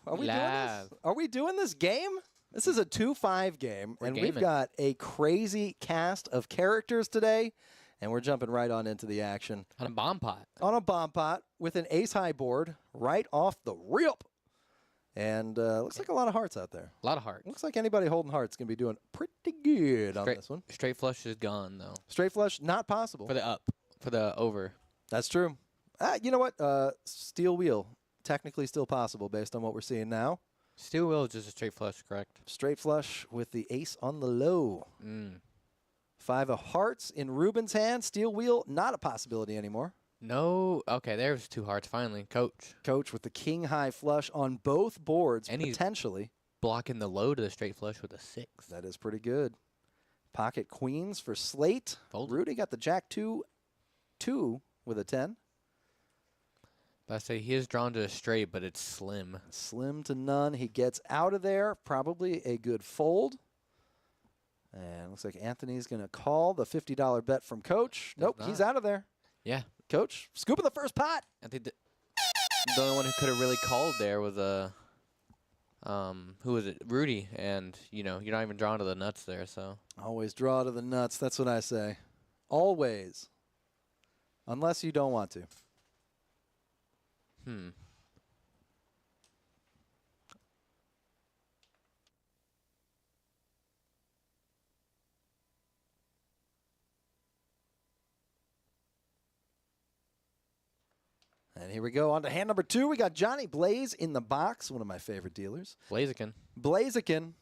Are we doing this? Are we doing this game? This is a 2-5 game, and we've got a crazy cast of characters today, and we're jumping right on into the action. On a bomb pot. On a bomb pot with an ace-high board right off the rip. And looks like a lot of hearts out there. A lot of hearts. Looks like anybody holding hearts going to be doing pretty good on this one. Straight flush is gone, though. Straight flush, not possible. For the up. For the over. That's true. You know what? Steel wheel, technically still possible based on what we're seeing now. Steel wheel is just a straight flush, correct? Straight flush with the ace on the low. 5 of hearts in Ruben's hand. Steel wheel, not a possibility anymore. No. Okay, there's 2 hearts finally. Coach. Coach with the king high flush on both boards, and potentially. Blocking the low to the straight flush with a 6. That is pretty good. Pocket queens for Slate. Fold. Rudy got the jack 2 with a 10. But I say he is drawn to a straight, but it's slim. Slim to none. He gets out of there. Probably a good fold. And looks like Anthony's going to call the $50 bet from Coach. Nope, he's out of there. Yeah. Coach, scooping the first pot. I think the only one who could have really called there was who was it? Rudy. And, you know, you're not even drawn to the nuts there, so. Always draw to the nuts. That's what I say. Always. Unless you don't want to. And here we go. On to hand number 2. We got Johnny Blaze in the box, one of my favorite dealers. Blaziken. Blaziken.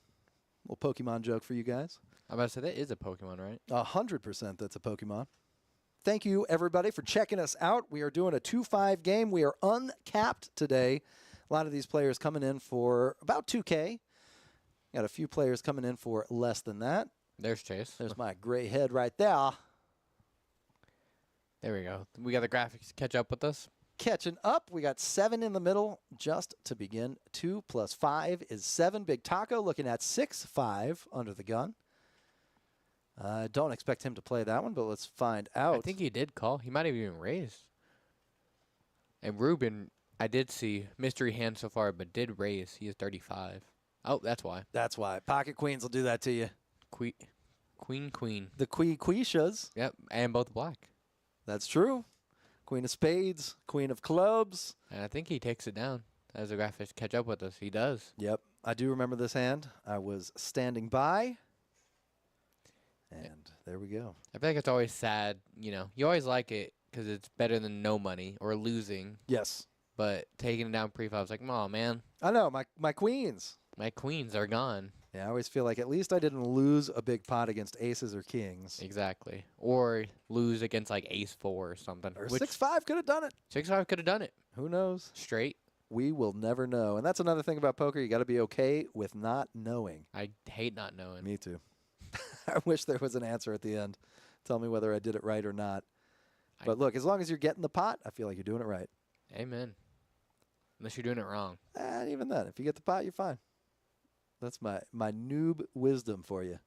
Little Pokemon joke for you guys. I'm about to say, that is a Pokemon, right? 100% that's a Pokemon. Thank you, everybody, for checking us out. We are doing a 2-5 game. We are uncapped today. A lot of these players coming in for about 2K. Got a few players coming in for less than that. There's Chase. There's my gray head right there. There we go. We got the graphics to catch up with us. Catching up. We got 7 in the middle just to begin. 2 plus 5 is 7. Big Taco looking at 6-5 under the gun. I don't expect him to play that one, but let's find out. I think he did call. He might have even raised. And Ruben, I did see mystery hand so far, but did raise. He is 35. Oh, that's why. That's why. Pocket queens will do that to you. Queen. The Queeshas. Yep, and both black. That's true. Queen of spades, queen of clubs. And I think he takes it down as the graphics catch up with us. He does. Yep. I do remember this hand. I was standing by. And there we go. I feel like it's always sad. You know, you always like it because it's better than no money or losing. Yes. But taking it down pre-flop, I was like, oh, man. I know. My queens. My queens are gone. Yeah, I always feel like at least I didn't lose a big pot against aces or kings. Exactly. Or lose against like ace-4 or something. Or 6-5 could have done it. 6-5 could have done it. Who knows? Straight. We will never know. And that's another thing about poker. You got to be okay with not knowing. I hate not knowing. Me too. I wish there was an answer at the end. Tell me whether I did it right or not. But look, as long as you're getting the pot, I feel like you're doing it right. Amen. Unless you're doing it wrong. And even then, if you get the pot, you're fine. That's my noob wisdom for you.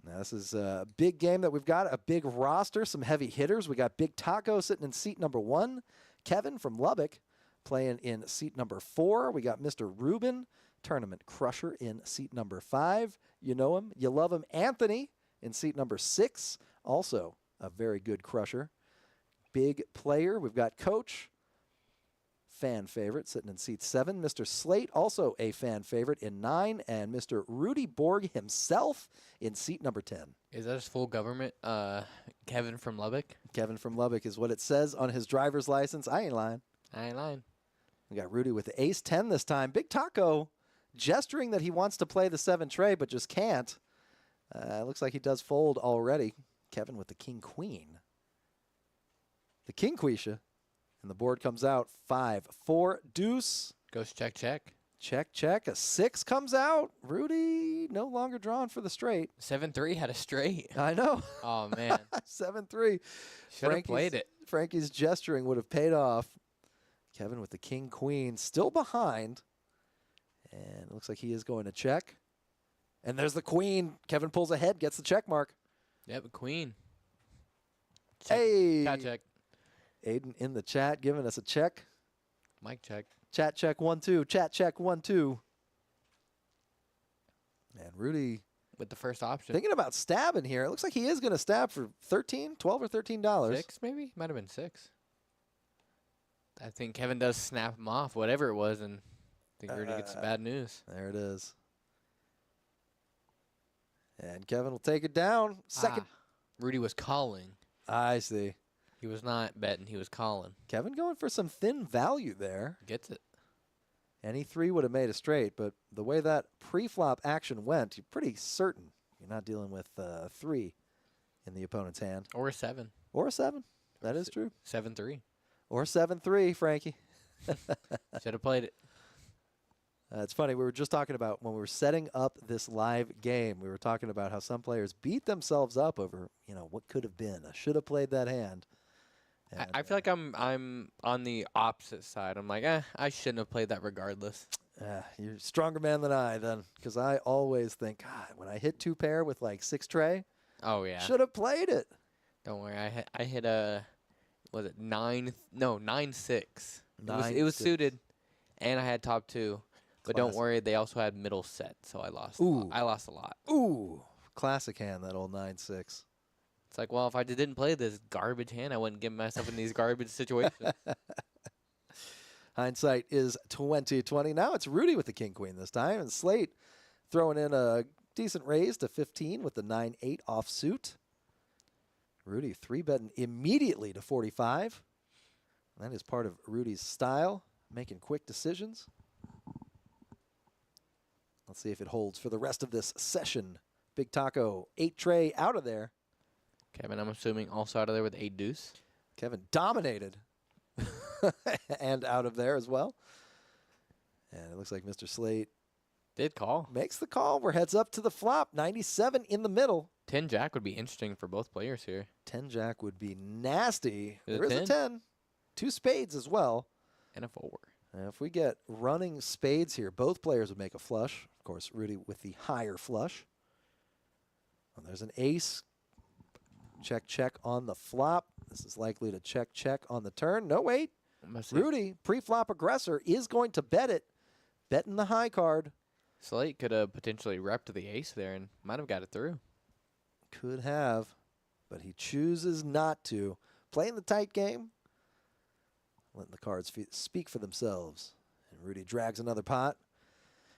Now, this is a big game that we've got, a big roster, some heavy hitters. We got Big Taco sitting in seat number 1. Kevin from Lubbock playing in seat number 4. We got Mr. Ruben, Tournament Crusher, in seat number 5. You know him. You love him. Anthony in seat number 6. Also a very good crusher. Big player. We've got Coach, fan favorite, sitting in seat 7. Mr. Slate, also a fan favorite, in 9. And Mr. Rudy Borg himself in seat number 10. Is that his full government? Kevin from Lubbock? Kevin from Lubbock is what it says on his driver's license. I ain't lying. I ain't lying. We got Rudy with the ace-10 this time. Big Taco gesturing that he wants to play the 7 tray, but just can't. Looks like he does fold already. Kevin with the king-queen. The king-queesha. And the board comes out 5-4 deuce. Goes check, check. Check, check. A 6 comes out. Rudy no longer drawn for the straight. 7-3 had a straight. I know. Oh, man. 7-3. Should have played it. Frankie's gesturing would have paid off. Kevin with the king-queen still behind. And it looks like he is going to check. And there's the queen. Kevin pulls ahead, gets the check mark. Yep, queen. Check. Hey. Cat check. Aiden in the chat giving us a check. Mic check. Chat check 1 2. Chat check 1 2. And Rudy With the first option. thinking about stabbing here. It looks like he is going to stab for $12 or $13. 6 maybe? Might have been 6. I think Kevin does snap him off, whatever it was, and I think Rudy gets the bad news. There it is. And Kevin will take it down. Second. Rudy was calling. I see. He was not betting. He was calling. Kevin going for some thin value there. Gets it. Any 3 would have made a straight, but the way that pre-flop action went, you're pretty certain you're not dealing with 3 in the opponent's hand. Or a 7. Or a 7. That is true. 7-3. Or 7-3, Frankie. Should have played it. It's funny. We were just talking about when we were setting up this live game, we were talking about how some players beat themselves up over, what could have been. I should have played that hand. And, I feel like I'm on the opposite side. I'm like, I shouldn't have played that regardless. you're a stronger man than I then, because I always think, God, when I hit 2 pair with like 6 tray, Oh, yeah. should have played it. Don't worry. I hit a, was it 9? No, 9-6. It was 9-6. suited, and I had top 2. But don't Classic. worry, they also had middle set, so I lost. Ooh. I lost a lot. Ooh, classic hand, that old 9-6. It's like, well, if I didn't play this garbage hand, I wouldn't get myself in these garbage situations. Hindsight is 20/20. Now it's Rudy with the king queen this time, and Slate throwing in a decent raise to 15 with the 9-8 offsuit. Rudy 3-betting immediately to 45. That is part of Rudy's style, making quick decisions. Let's see if it holds for the rest of this session. Big Taco 8 tray out of there. Kevin, I'm assuming also out of there with 8 deuce. Kevin dominated and out of there as well. And it looks like Mr. Slate Did call. makes the call. We're heads up to the flop. 97 in the middle. 10 jack would be interesting for both players here. 10 jack would be nasty. Is it There is a 10. 2 spades as well. And a 4. And if we get running spades here, both players would make a flush. Of course, Rudy with the higher flush. And there's an ace. Check, check on the flop. This is likely to check, check on the turn. No, wait. Rudy, pre-flop aggressor, is going to bet it. Betting the high card. Slate could have potentially repped the ace there and might have got it through. Could have, but he chooses not to. Playing the tight game. Letting the cards speak for themselves. And Rudy drags another pot.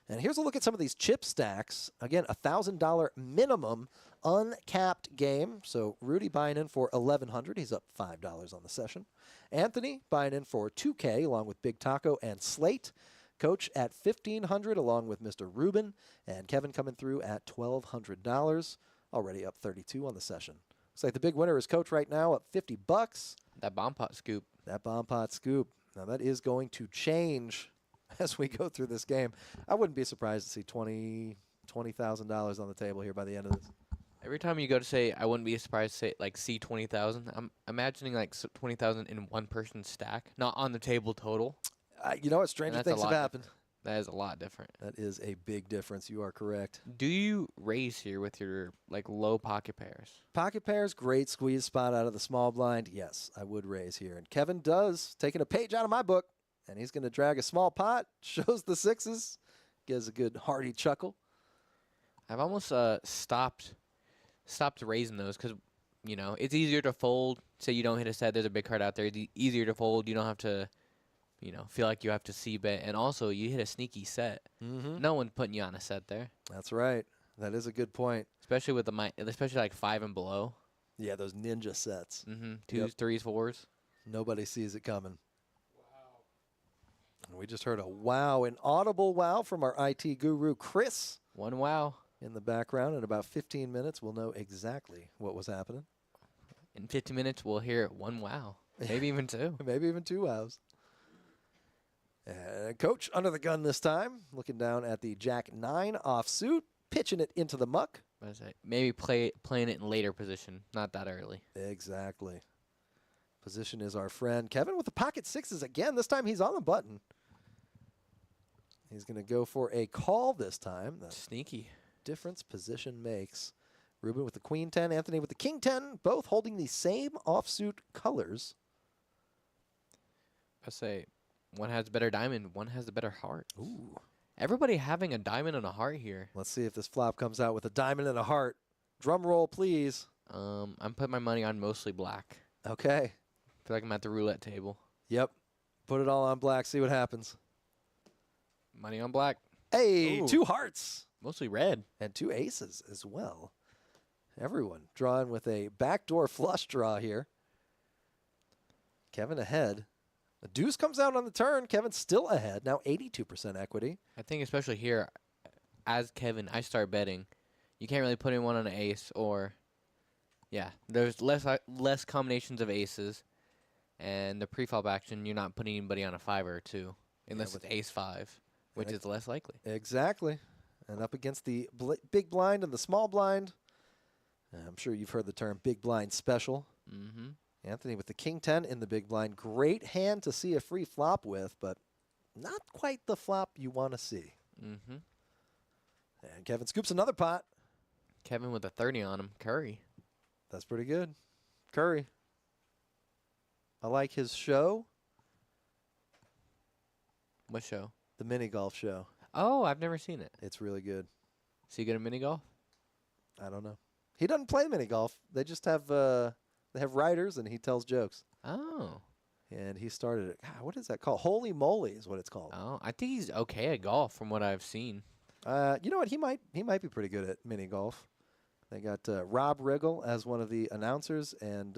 And here's a look at some of these chip stacks. Again, $1,000 minimum uncapped game. So Rudy buying in for $1,100. He's up $5 on the session. Anthony buying in for $2K along with Big Taco and Slate. Coach at $1,500 along with Mr. Rubin. And Kevin coming through at $1,200. Already up 32 on the session. Looks like the big winner is Coach right now, up $50. That bomb pot scoop. That bomb pot scoop. Now that is going to change as we go through this game. I wouldn't be surprised to see $20,000 on the table here by the end of this. Every time you go to say, I wouldn't be surprised to say, like, see 20,000, I'm imagining, like, 20,000 in one person's stack, not on the table total. You know what? Stranger that's a things have lot happened. That is a lot different. That is a big difference. You are correct. Do you raise here with your, like, low pocket pairs? Pocket pairs, great squeeze spot out of the small blind. Yes, I would raise here. And Kevin does, taking a page out of my book. And he's going to drag a small pot, shows the sixes, gives a good hearty chuckle. I've almost stopped raising those because, you know, it's easier to fold. Say you don't hit a set, there's a big card out there. It's easier to fold. You don't have to, you know, feel like you have to c-bet. And also, you hit a sneaky set. Mm-hmm. No one's putting you on a set there. That's right. That is a good point. Especially with especially like 5 and below. Yeah, those ninja sets. Mm-hmm. 2s, 3s, 4s. Nobody sees it coming. We just heard a wow, an audible wow from our IT guru, Chris. One wow. In the background. In about 15 minutes, we'll know exactly what was happening. In 15 minutes, we'll hear one wow. Maybe even 2. Maybe even 2 wows. And Coach under the gun this time, looking down at the Jack 9 offsuit, pitching it into the muck. Maybe playing it in later position, not that early. Exactly. Position is our friend. Kevin with the pocket sixes again. This time he's on the button. He's going to go for a call this time. The Sneaky. difference position makes. Ruben with the queen 10, Anthony with the king 10, both holding the same offsuit colors. I say, one has better diamond, one has the better heart. Ooh. Everybody having a diamond and a heart here. Let's see if this flop comes out with a diamond and a heart. Drum roll, please. I'm putting my money on mostly black. Okay. Feel like I'm at the roulette table. Yep. Put it all on black. See what happens. Money on black. Hey, Ooh. 2 hearts. Mostly red. And 2 aces as well. Everyone drawing with a backdoor flush draw here. Kevin ahead. The deuce comes out on the turn. Kevin's still ahead. Now 82% equity. I think especially here, as Kevin, I start betting. You can't really put in one on an ace or, yeah, there's less combinations of aces. And the pre-flop action, you're not putting anybody on a 5 or 2 unless it's ace 5, which is less likely. Exactly. And up against the big blind and the small blind. I'm sure you've heard the term big blind special. Mm-hmm. Anthony with the king 10 in the big blind. Great hand to see a free flop with, but not quite the flop you want to see. Mm-hmm. And Kevin scoops another pot. Kevin with a 30 on him. Curry. That's pretty good. Curry. I like his show. What show? The mini golf show. Oh, I've never seen it. It's really good. Is he good at mini golf? I don't know. He doesn't play mini golf. They just have they have writers and he tells jokes. Oh. And he started it. God, what is that called? Holy Moly is what it's called. Oh, I think he's okay at golf from what I've seen. You know what? He might be pretty good at mini golf. They got Rob Riggle as one of the announcers and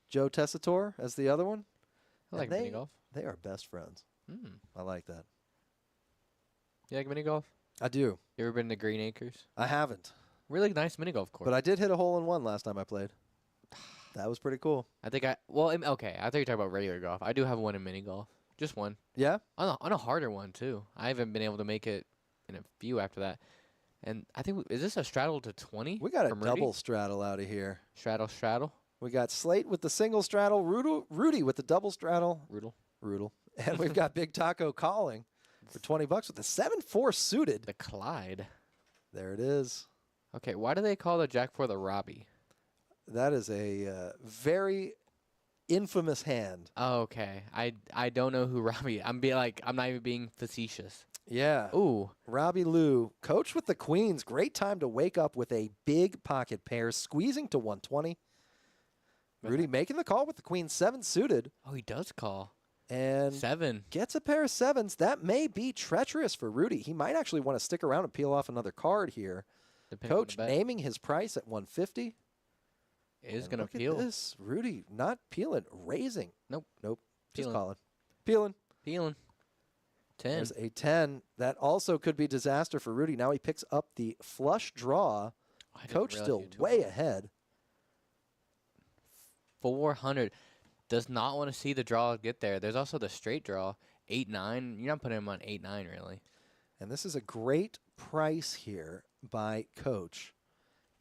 Joe Tessitore as the other one. I like mini golf. They are best friends. Mm. I like that. You like mini golf? I do. You ever been to Green Acres? I haven't. Really nice mini golf course. But I did hit a hole in one last time I played. That was pretty cool. I think okay. I thought you were talking about regular golf. I do have one in mini golf. Just one. Yeah? On a harder one, too. I haven't been able to make it in a few after that. And I think, is this a straddle to 20? We got a from double Rudy? straddle out of here. Straddle. We got Slate with the single straddle, Rudy with the double straddle. Roodle. And we've got Big Taco calling for $20 with the 7-4 suited. The Clyde. There it is. Okay, why do they call the Jack 4 the Robbie? That is a very infamous hand. Oh, okay. I don't know who Robbie. I'm not even being facetious. Yeah. Ooh. Robbie Lou, coach with the Queens. Great time to wake up with a big pocket pair, squeezing to 120. Rudy making the call with the Queen 7 suited. Oh, he does call. And 7. gets a pair of 7s. That may be treacherous for Rudy. He might actually want to stick around and peel off another card here. Depending Coach naming his price at 150. Is And going to look peel. At this. Rudy not peeling, raising. Nope. Just Peeling. calling. Peeling. Peeling. 10. There's a 10. That also could be disaster for Rudy. Now he picks up the flush draw. I didn't Coach realize still you took way one. ahead. 400. Does not want to see the draw get there. There's also the straight draw. 8-9. You're not putting him on 8-9, really. And this is a great price here by Coach.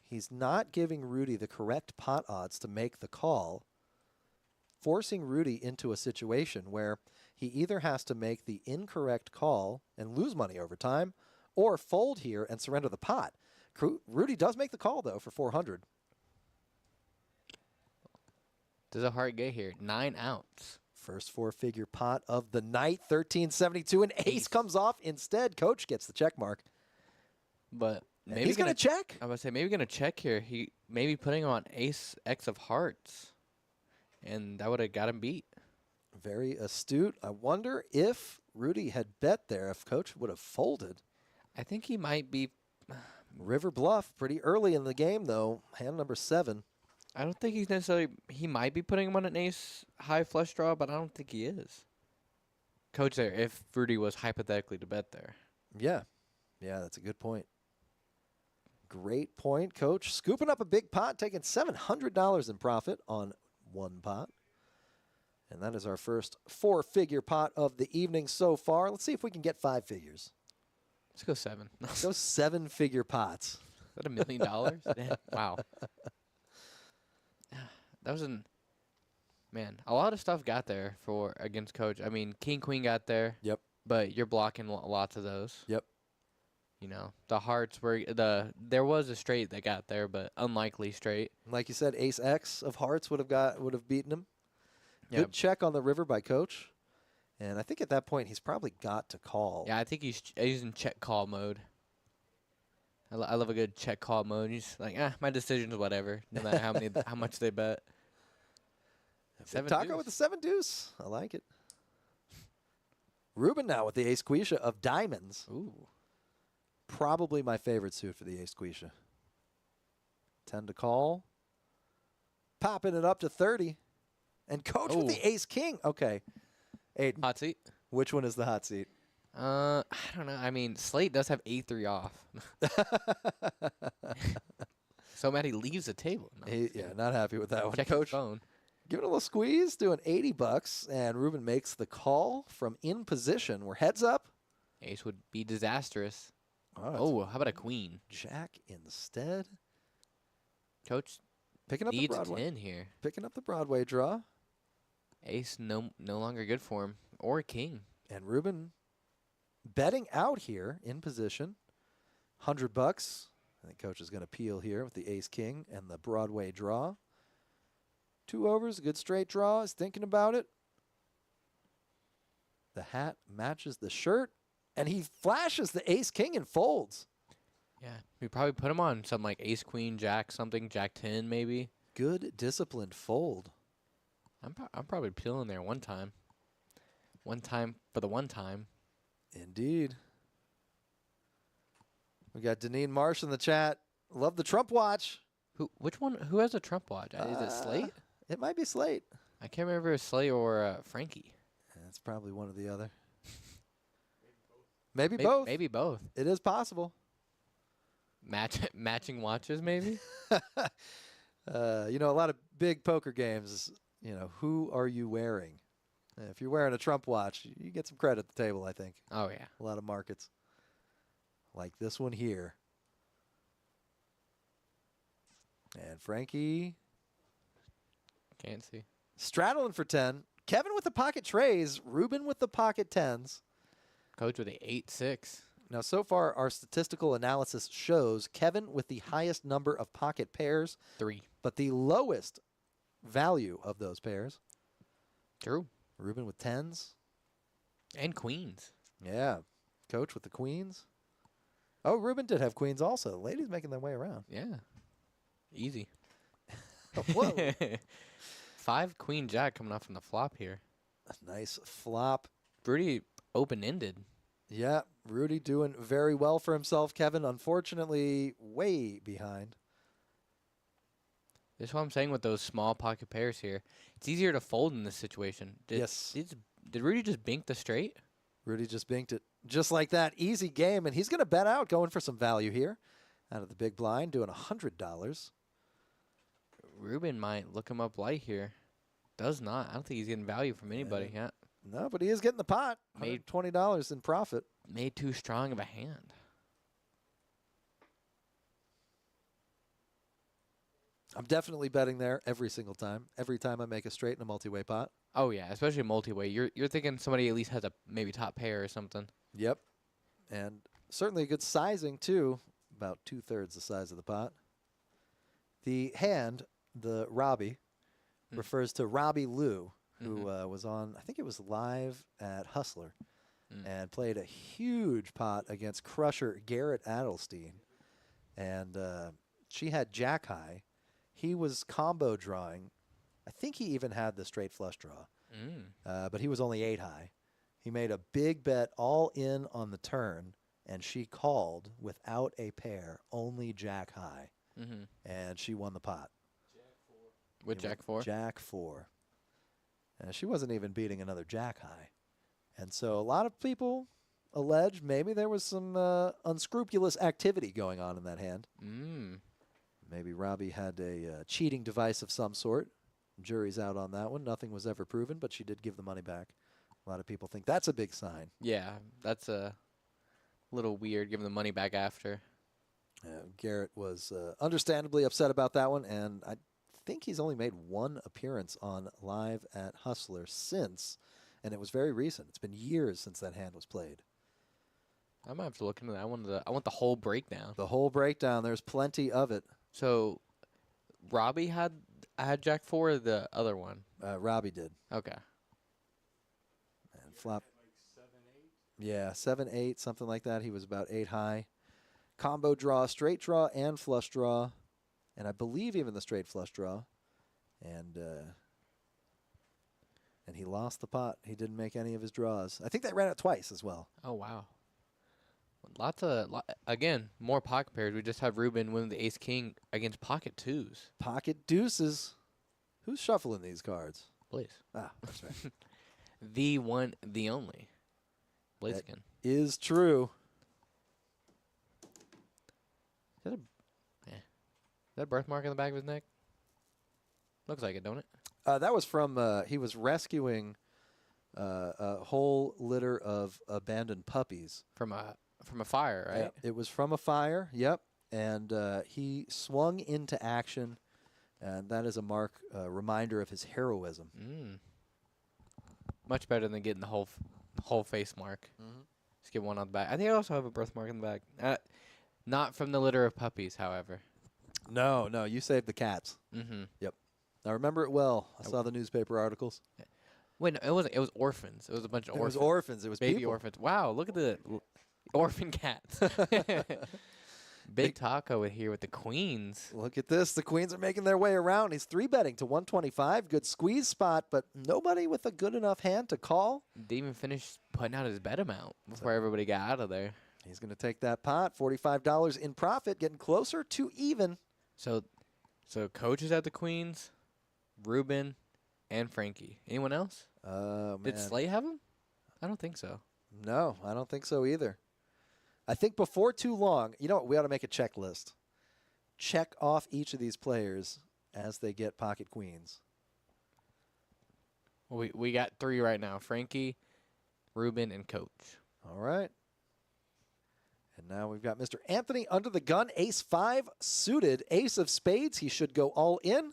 He's not giving Rudy the correct pot odds to make the call, forcing Rudy into a situation where he either has to make the incorrect call and lose money over time or fold here and surrender the pot. Rudy does make the call, though, for 400. Does a heart get here? 9 outs. First 4-figure pot of the night, 1372, and ace comes off. Instead, Coach gets the check mark. But And maybe he's going to check. I was about to say, maybe going to check here. He maybe putting him on ace X of hearts. And that would have got him beat. Very astute. I wonder if Rudy had bet there, if Coach would have folded. I think he might be. River Bluff, pretty early in the game, though. Hand number 7. I don't think he's necessarily. He might be putting him on an ace high flush draw, but I don't think he is. Coach there, if Rudy was hypothetically to bet there. Yeah. Yeah, that's a good point. Great point, Coach. Scooping up a big pot, taking $700 in profit on one pot. And that is our first 4-figure pot of the evening so far. Let's see if we can get 5 figures. Let's go 7. Let's go 7-figure pots. Is that $1 million? Yeah, wow. That was a lot of stuff got there for against Coach. I mean, King Queen got there. Yep. But you're blocking lots of those. Yep. You know, the hearts were there was a straight that got there, but unlikely straight. Like you said, ace X of hearts would have beaten him. Yep. Good check on the river by Coach. And I think at that point he's probably got to call. Yeah, I think he's in check call mode. I love a good check call mode. He's like, my decision's whatever, no matter how much they bet. Big Taco with the 7 deuce. I like it. Ruben now with the ace quisha of diamonds. Ooh. Probably my favorite suit for the ace quisha. 10 to call. Popping it up to 30. And Coach with the ace king. Okay. Aiden, Hot seat? which one is the hot seat? I don't know. I mean, Slate does have A3 off. So mad he leaves the table. No, Not happy with that one. check Coach, his phone. giving a little squeeze, doing $80, and Ruben makes the call from in position. We're heads up. Ace would be disastrous. Oh, How about a queen? Jack instead. Coach Picking up the needs Broadway. 10 here. Picking up the Broadway draw. Ace no longer good for him. Or a king. And Ruben betting out here in position. $100. I think Coach is going to peel here with the ace king and the Broadway draw. 2 overs, a good straight draw. He's thinking about it. The hat matches the shirt. And he flashes the ace king and folds. Yeah. We probably put him on something like ace, queen, jack, something, jack 10 maybe. Good disciplined fold. I'm probably peeling there one time. One time for the one time. Indeed. We got Deneen Marsh in the chat. Love the Trump watch. Which one? Who has a Trump watch? Is it Slate? It might be Slate. I can't remember if it's Slate or Frankie. It's probably one or the other. Maybe both. Maybe both. It is possible. Matching watches, maybe. A lot of big poker games. Who are you wearing? If you're wearing a Trump watch, you get some credit at the table, I think. Oh yeah. A lot of markets. Like this one here. And Frankie Can't see. straddling for 10. Kevin with the pocket trays. Ruben with the pocket 10s. Coach with the 8-6. Now, so far, our statistical analysis shows Kevin with the highest number of pocket pairs, 3. but the lowest value of those pairs. True. Ruben with 10s. And queens. Yeah. Coach with the queens. Oh, Ruben did have queens also. Ladies making their way around. Yeah. Easy. Whoa. 5 queen jack coming off from the flop here. Nice flop. Pretty open-ended. Yeah, Rudy doing very well for himself. Kevin, unfortunately, way behind. That's what I'm saying with those small pocket pairs here. It's easier to fold in this situation. Yes. Did Rudy just bink the straight? Rudy just binked it. Just like that. Easy game. And he's going to bet out, going for some value here. Out of the big blind, doing $100. Ruben might look him up light here. Does not. I don't think he's getting value from anybody. Yeah. No, but he is getting the pot. Made $20 in profit. Made too strong of a hand. I'm definitely betting there every single time. Every time I make a straight in a multi-way pot. Oh yeah, especially multi-way. You're thinking somebody at least has a maybe top pair or something. Yep. And certainly a good sizing too. About 2/3 the size of the pot. The hand, the Robbie, refers to Robbie Liu, who was on, I think it was live at Hustler, and played a huge pot against crusher Garrett Adelstein. And she had jack high. He was combo drawing. I think he even had the straight flush draw, but he was only 8 high. He made a big bet all in on the turn, and she called without a pair, only jack high, and she won the pot. With jack 4? Jack 4. And she wasn't even beating another jack high. And so a lot of people allege maybe there was some unscrupulous activity going on in that hand. Maybe Robbie had a cheating device of some sort. Jury's out on that one. Nothing was ever proven, but she did give the money back. A lot of people think that's a big sign. Yeah, that's a little weird, giving the money back after. Garrett was understandably upset about that one, and I think he's only made 1 appearance on Live at Hustler since, and it was very recent. It's been years since that hand was played. I might have to look into that. I want the whole breakdown. The whole breakdown. There's plenty of it. So, Robbie had jack 4 or the other one? Robbie did. Okay. And flop. Yeah, 7-8, something like that. He was about 8 high. Combo draw, straight draw, and flush draw, and I believe even the straight flush draw, and he lost the pot. He didn't make any of his draws. I think they ran it twice as well. Oh wow. Again, more pocket pairs. We just have Ruben win the ace king against pocket twos. Pocket deuces. Who's shuffling these cards? Blaze. Ah, that's right. The one, the only. Blaze That again. is true. Is that a birthmark on the back of his neck? Looks like it, don't it? That was from, he was rescuing a whole litter of abandoned puppies. From a fire, right? Yep. It was from a fire, yep. And he swung into action, and that is a reminder of his heroism. Much better than getting the whole face mark. Just get one on the back. I think I also have a birthmark on the back. Not from the litter of puppies, however. No, you saved the cats. Yep. I remember it well. I saw the newspaper articles. Wait, no, it wasn't. It was orphans. It was a bunch of orphans. It was orphans. It was baby people. orphans. Wow, look at the orphan cats. Big Taco here with the queens. Look at this. The queens are making their way around. He's 3-betting to 125. Good squeeze spot, but nobody with a good enough hand to call. Didn't even finish putting out his bet amount before everybody got out of there. He's going to take that pot. $45 in profit, getting closer to even. So Coach is at the queens, Ruben, and Frankie. Anyone else? Did Slate have him? I don't think so. No, I don't think so either. I think before too long, you know what, we ought to make a checklist. Check off each of these players as they get pocket queens. We got 3 right now. Frankie, Ruben, and Coach. All right. And now we've got Mr. Anthony under the gun, ace-5 suited, ace of spades. He should go all in.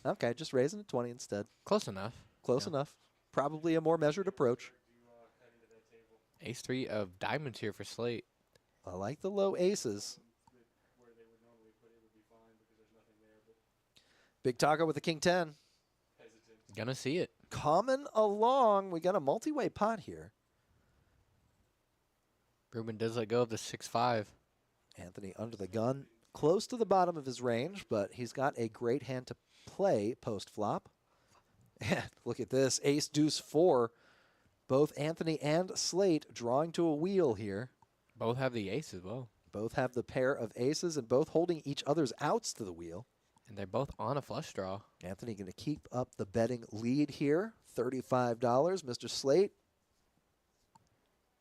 Okay, just raising to 20 instead. Close enough. Close enough. Probably a more measured approach. Ace-3 of diamonds here for Slate. I like the low aces. Big Taco with the king-10. Gonna see it. Coming along. We got a multi-way pot here. Ruben does let go of the 6-5. Anthony under the gun. Close to the bottom of his range, but he's got a great hand to play post-flop. And look at this. Ace, deuce, 4. Both Anthony and Slate drawing to a wheel here. Both have the ace as well. Both have the pair of aces and both holding each other's outs to the wheel. And they're both on a flush draw. Anthony going to keep up the betting lead here. $35. Mr. Slate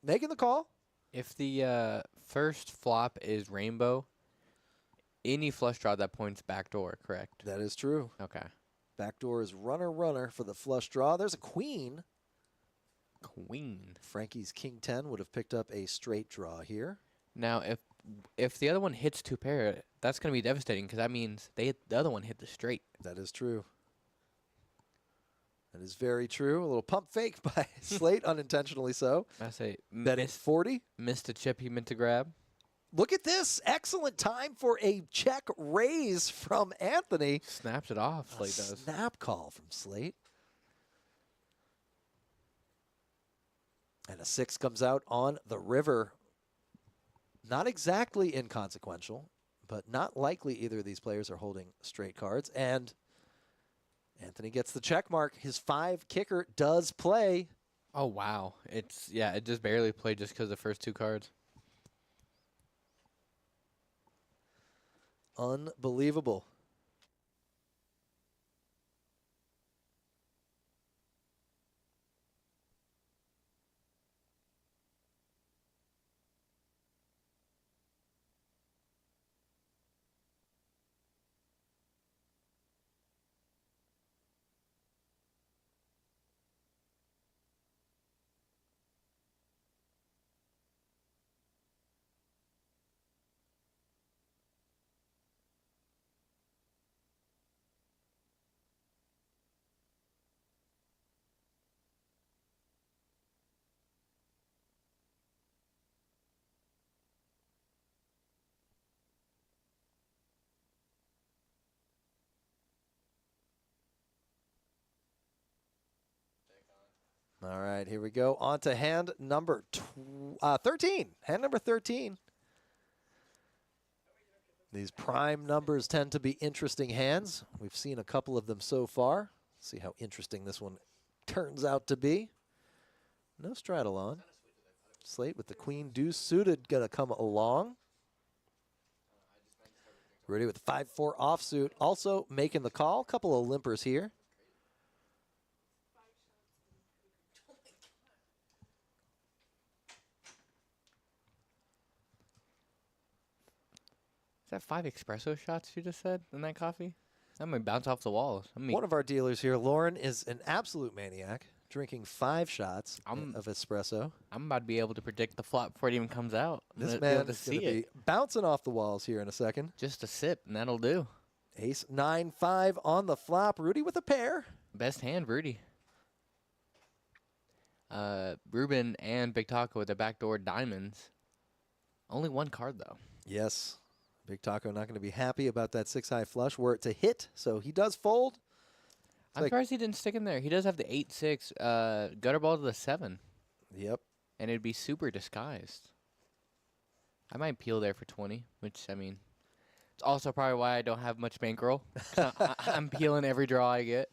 making the call. If the first flop is rainbow, any flush draw at that point's backdoor, correct? That is true. Okay. Backdoor is runner for the flush draw. There's a queen. Queen. Frankie's king-10 would have picked up a straight draw here. Now, if the other one hits 2 pair, that's going to be devastating because that means the other one hit the straight. That is true. That is very true. A little pump fake by Slate, unintentionally so. I say, Betting 40. Missed a chip he meant to grab. Look at this. Excellent time for a check raise from Anthony. Snaps it off, Slate does. Snap call from Slate. And a 6 comes out on the river. Not exactly inconsequential, but not likely either of these players are holding straight cards. And Anthony gets the check mark. His 5 kicker does play. Oh, wow. It just barely played just because of the first 2 cards. Unbelievable. All right, here we go. On to hand number 13. Hand number 13. These prime numbers tend to be interesting hands. We've seen a couple of them so far. See how interesting this one turns out to be. No straddle on. Slate with the queen deuce suited going to come along. Rudy with 5-4 offsuit, also making the call. Couple of limpers here. Is that 5 espresso shots you just said in that coffee? That might bounce off the walls. One of our dealers here, Lauren, is an absolute maniac, drinking 5 shots of espresso. I'm about to be able to predict the flop before it even comes out. This man is going to be bouncing off the walls here in a second. Just a sip, and that'll do. Ace 9-5 on the flop. Rudy with a pair. Best hand, Rudy. Ruben and Big Taco with the backdoor diamonds. Only one card, though. Yes. Big Taco not going to be happy about that 6-high flush. Were it to hit, so he does fold. I'm surprised he didn't stick in there. He does have the 8-6 gutter ball to the 7. Yep. And it'd be super disguised. I might peel there for 20, which, I mean, it's also probably why I don't have much bankroll. I'm peeling every draw I get.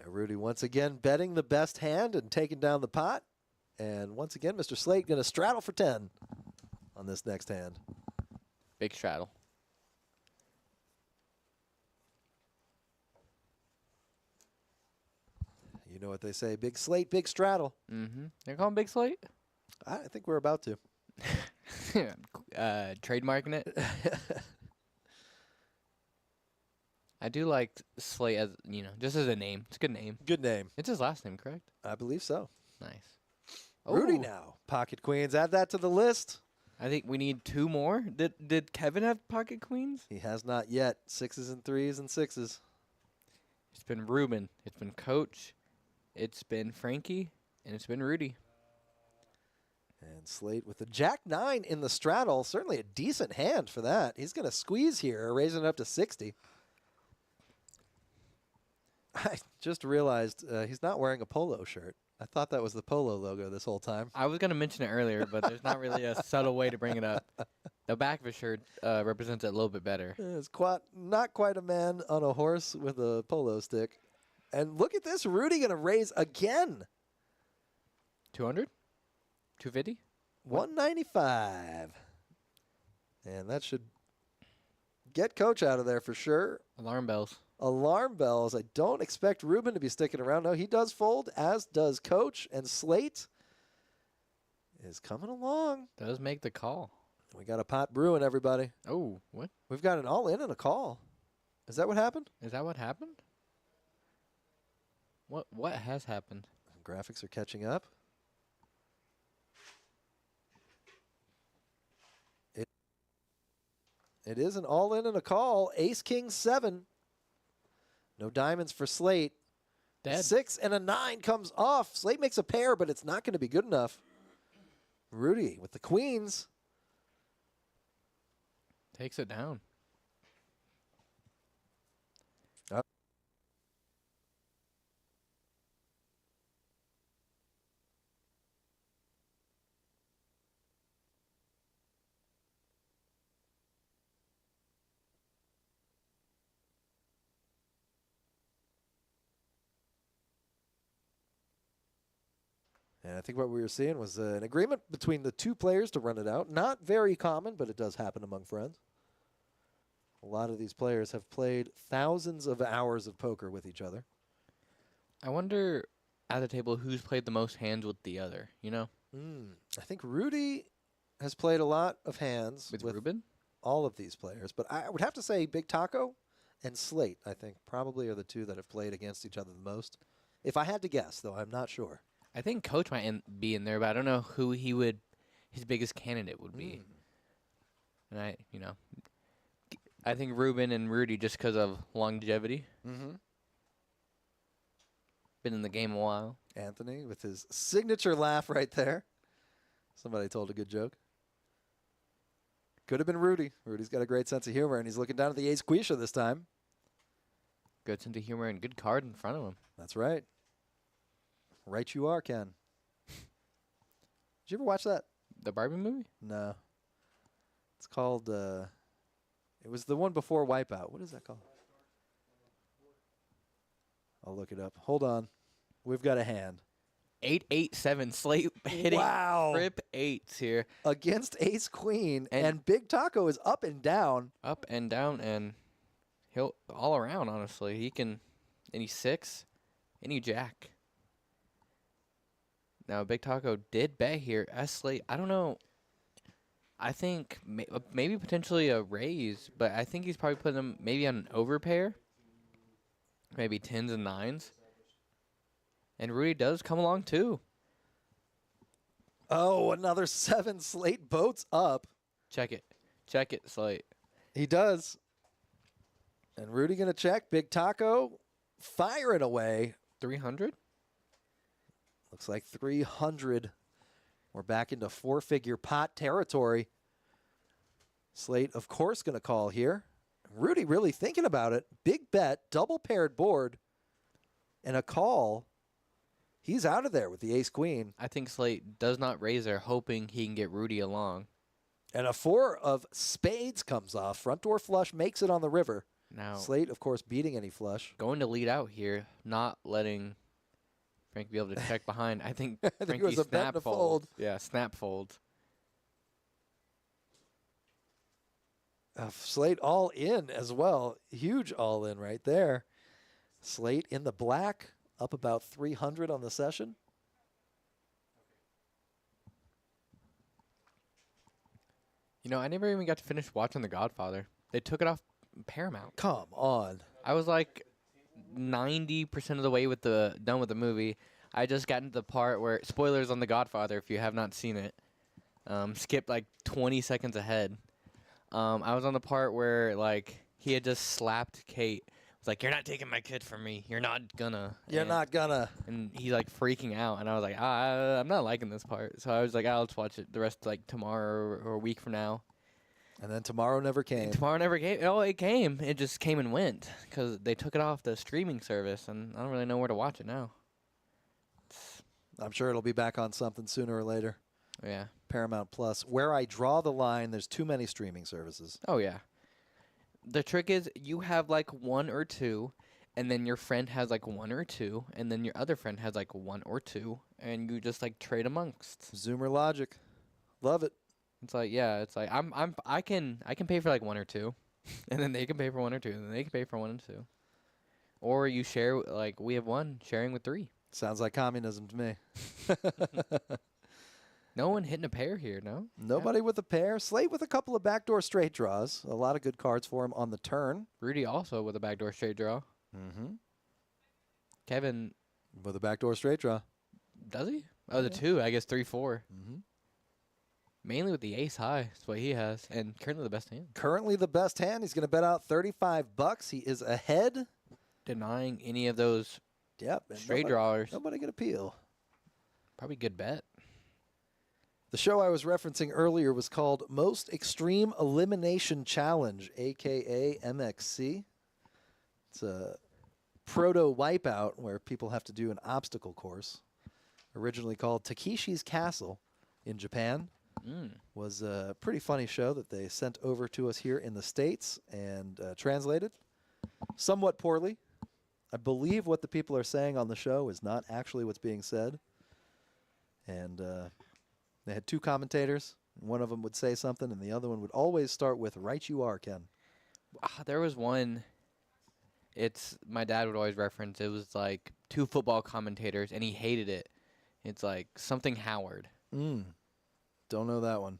Rudy once again betting the best hand and taking down the pot. And once again, Mr. Slate going to straddle for 10 on this next hand. Big straddle. You know what they say, big slate, big straddle. Mm-hmm. They're calling Big Slate? I think we're about to. Trademarking it. I do like Slate as, just as a name. It's a good name. Good name. It's his last name, correct? I believe so. Nice. Rudy now. Pocket queens. Add that to the list. I think we need 2 more. Did Kevin have pocket queens? He has not yet. 6s and 3s and 6s. It's been Ruben. It's been Coach. It's been Frankie. And it's been Rudy. And Slate with the Jack-9 in the straddle. Certainly a decent hand for that. He's going to squeeze here, raising it up to 60. I just realized he's not wearing a polo shirt. I thought that was the polo logo this whole time. I was going to mention it earlier, but there's not really a subtle way to bring it up. The back of his shirt represents it a little bit better. It's not quite a man on a horse with a polo stick. And look at this. Rudy going to raise again. 200? 250? 195. And that should get Coach out of there for sure. Alarm bells. Alarm bells. I don't expect Ruben to be sticking around. No, he does fold, as does Coach. And Slate is coming along. Does make the call. We got a pot brewing, everybody. Oh, what? We've got an all-in and a call. Is that what happened? Is that what happened? What has happened? Graphics are catching up. It is an all-in and a call. Ace, King, 7. No diamonds for Slate. Dead. 6 and a 9 comes off. Slate makes a pair, but it's not going to be good enough. Rudy with the queens. Takes it down. And I think what we were seeing was an agreement between the 2 players to run it out. Not very common, but it does happen among friends. A lot of these players have played thousands of hours of poker with each other. I wonder at the table who's played the most hands with the other, I think Rudy has played a lot of hands with Ruben? All of these players. But I would have to say Big Taco and Slate, I think, probably are the 2 that have played against each other the most. If I had to guess, though, I'm not sure. I think Coach might be in there, but I don't know who his biggest candidate would be. And I think Ruben and Rudy just because of longevity. Mm-hmm. Been in the game a while. Anthony with his signature laugh right there. Somebody told a good joke. Could have been Rudy. Rudy's got a great sense of humor, and he's looking down at the ace Quisha this time. Good sense of humor and good card in front of him. That's right. Right you are, Ken. Did you ever watch that? The Barbie movie? No. It's called, it was the one before Wipeout. What is that called? I'll look it up. Hold on. We've got a hand. 8-8-7 Slate hitting Wow. trip eights here. Against Ace Queen, And- and Big Taco is up and down. Up and down, and he'll all around, honestly. He can any 6, any jack. Now, Big Taco did bet here. Slate, I don't know. I think maybe potentially a raise, but I think he's probably putting him maybe on an overpair. Maybe 10s and 9s. And Rudy does come along, too. Oh, another 7 Slate boats up. Check it. Check it, Slate. He does. And Rudy going to check. Big Taco firing away. 300? Looks like 300. We're back into 4-figure pot territory. Slate, of course, going to call here. Rudy really thinking about it. Big bet, double paired board, and a call. He's out of there with the ace queen. I think Slate does not raise there, hoping he can get Rudy along. And a 4 of spades comes off. Front door flush makes it on the river. Now, Slate, of course, beating any flush. going to lead out here, not letting Frank be able to check behind. I think I think it Frankie was a bet snap and a folds. fold. Yeah, snap folds. Slate all in as well. Huge all in right there. Slate in the black, up about 300 on the session. You know, I never even got to finish watching The Godfather. They took it off Paramount. Come on. I was like 90% of the way done with the movie. I just got into the part where, spoilers on The Godfather if you have not seen it. Skipped like 20 seconds ahead. I was on the part where like he had just slapped Kate. Was like, "You're not taking my kid from me. You're not gonna." You're not gonna. And he's like freaking out, and I was like, I'm not liking this part. So I was like, I'll just watch it the rest like tomorrow or a week from now. And then tomorrow never came. And tomorrow never came. Oh, it came. It just came and went because they took it off the streaming service, and I don't really know where to watch it now. I'm sure it'll be back on something sooner or later. Yeah. Paramount Plus. Where I draw the line, there's too many streaming services. Oh yeah. The trick is you have like 1 or 2, and then your friend has like 1 or 2, and then your other friend has like 1 or 2, and you just like trade amongst. Zoomer logic. Love it. It's like, yeah, it's like I can pay for like 1 or 2, and then they can pay for 1 or 2, and then they can pay for 1 and 2. Or you share, like we have 1 sharing with 3. Sounds like communism to me. No one hitting a pair here, no? Nobody with a pair. Slate with a couple of backdoor straight draws. A lot of good cards for him on the turn. Rudy also with a backdoor straight draw. Mm-hmm. Kevin, With a backdoor straight draw. does he? Oh, the 2, I guess 3-4. Mm-hmm. Mainly with the ace high. That's what he has, and currently the best hand. Currently the best hand. He's going to bet out $35. He is ahead. Denying any of those Yep. and straight drawers. Nobody going to peel. Probably good bet. The show I was referencing earlier was called Most Extreme Elimination Challenge, a.k.a. MXC. It's a proto wipeout where people have to do an obstacle course. Originally called Takeshi's Castle in Japan. Was a pretty funny show that they sent over to us here in the States and translated somewhat poorly. I believe what the people are saying on the show is not actually what's being said. And they had 2 commentators. One of them would say something, and the other one would always start with, "Right you are, Ken." There was one. It's my dad would always reference. It was like 2 football commentators, and he hated it. It's like something Howard. Don't know that one.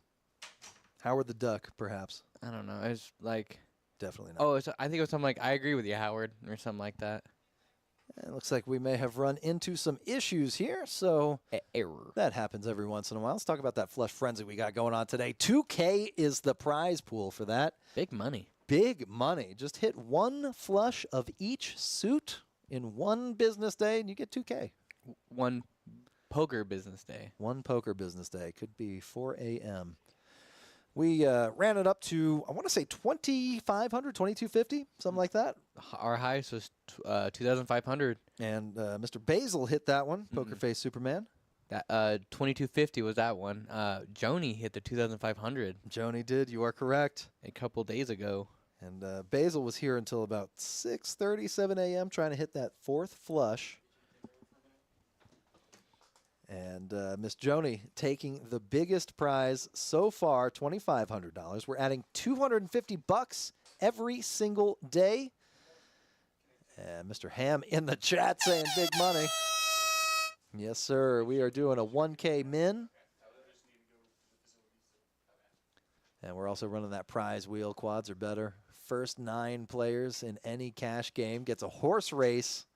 Howard the Duck, perhaps. I don't know. It's like Definitely not. I think it was something like I agree with you, Howard, or something like that. It looks like we may have run into some issues here, so Error. that happens every once in a while. Let's talk about that flush frenzy we got going on today. 2K is the prize pool for that. Big money. Big money. Just hit 1 flush of each suit in 1 business day, and you get 2K. 1 poker business day. 1 poker business day. Could be 4 a.m. We ran it up to, I want to say 2,500, 2,250, something like that. Our highest was 2,500. And Mr. Basil hit that one, Poker Face Superman. That 2,250 was that one. Joni hit the 2,500 Joni did, you are correct. a couple days ago. And Basil was here until about 6:30, 7 a.m. trying to hit that fourth flush. And Miss Joni taking the biggest prize so far, $2,500. We're adding $250 every single day. And Mr. Ham in the chat saying big money. Yes, sir. We are doing a 1K min. And we're also running that prize wheel. Quads are better. First 9 players in any cash game gets a horse race.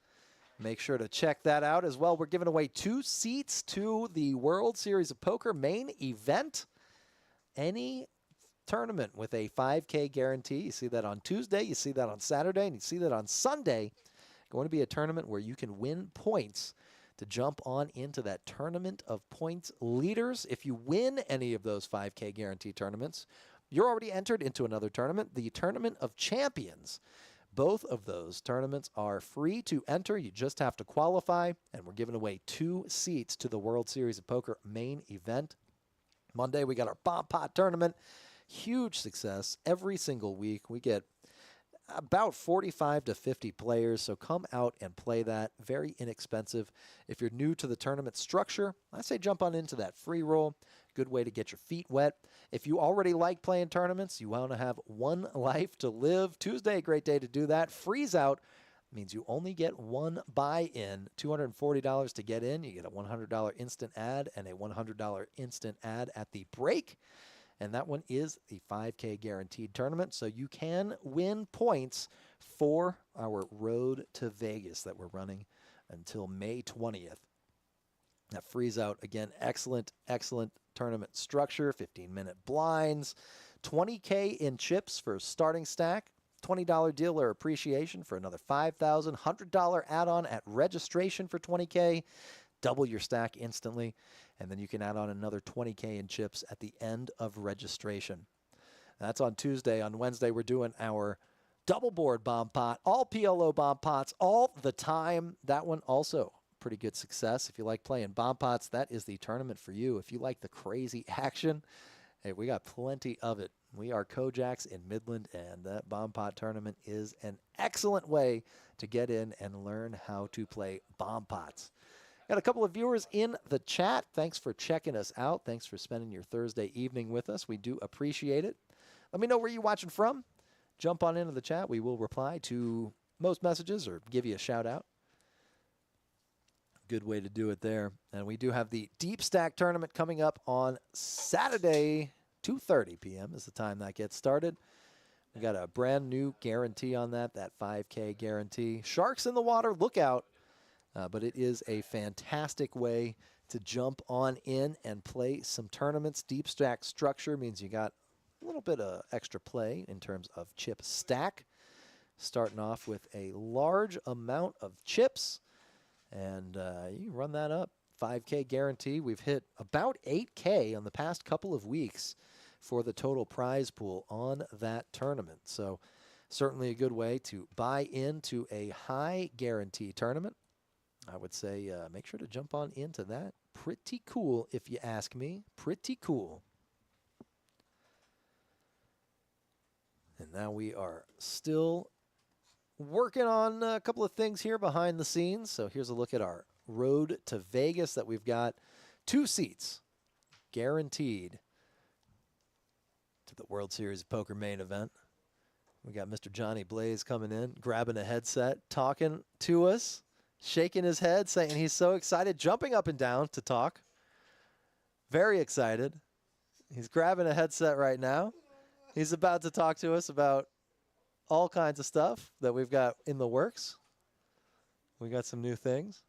Make sure to check that out as well. We're giving away 2 seats to the World Series of Poker main event. Any tournament with a 5K guarantee. You see that on Tuesday, you see that on Saturday, and you see that on Sunday. Going to be a tournament where you can win points to jump on into that tournament of points leaders. If you win any of those 5K guarantee tournaments, you're already entered into another tournament, the Tournament of Champions. Both of those tournaments are free to enter. You just have to qualify, and we're giving away 2 seats to the World Series of Poker main event. Monday, we got our Bomb Pot tournament. Huge success every single week. We get about 45 to 50 players, so come out and play that. Very inexpensive. If you're new to the tournament structure, I say jump on into that free roll. Good way to get your feet wet. If you already like playing tournaments, you want to have one life to live. Tuesday, a great day to do that. Freeze out means you only get one buy-in, $240 to get in. You get a $100 instant ad and a $100 instant ad at the break. And that one is the 5K guaranteed tournament. So you can win points for our Road to Vegas that we're running until May 20th. That frees out, again, excellent, excellent tournament structure, 15-minute blinds, 20K in chips for starting stack, $20 dealer appreciation for another $5,000, $100 add-on at registration for 20K, double your stack instantly, and then you can add on another 20K in chips at the end of registration. That's on Tuesday. On Wednesday, we're doing our double board bomb pot, all PLO bomb pots all the time. That one also pretty good success. If you like playing bomb pots, that is the tournament for you. If you like the crazy action, hey, we got plenty of it. We are KoJack's in Midland, and that bomb pot tournament is an excellent way to get in and learn how to play bomb pots. Got a couple of viewers in the chat. Thanks for checking us out. Thanks for spending your Thursday evening with us. We do appreciate it. Let me know where you're watching from. Jump on into the chat. We will reply to most messages or give you a shout out. Good way to do it there. And we do have the Deep Stack tournament coming up on Saturday, 2:30 p.m. is the time that gets started. We got a brand new guarantee on that 5K guarantee. Sharks in the water, look out. But it is a fantastic way to jump on in and play some tournaments. Deep Stack structure means you got a little bit of extra play in terms of chip stack. Starting off with a large amount of chips. And you run that up. 5K guarantee. We've hit about 8K on the past couple of weeks for the total prize pool on that tournament. So certainly a good way to buy into a high guarantee tournament. I would say make sure to jump on into that. Pretty cool, if you ask me. Pretty cool. And now we are still working on a couple of things here behind the scenes. So here's a look at our Road to Vegas that we've got 2 seats guaranteed to the World Series of Poker main event. We got Mr. Johnny Blaze coming in, grabbing a headset, talking to us, shaking his head, saying he's so excited, jumping up and down to talk. Very excited. He's grabbing a headset right now. He's about to talk to us about all kinds of stuff that we've got in the works. We got some new things.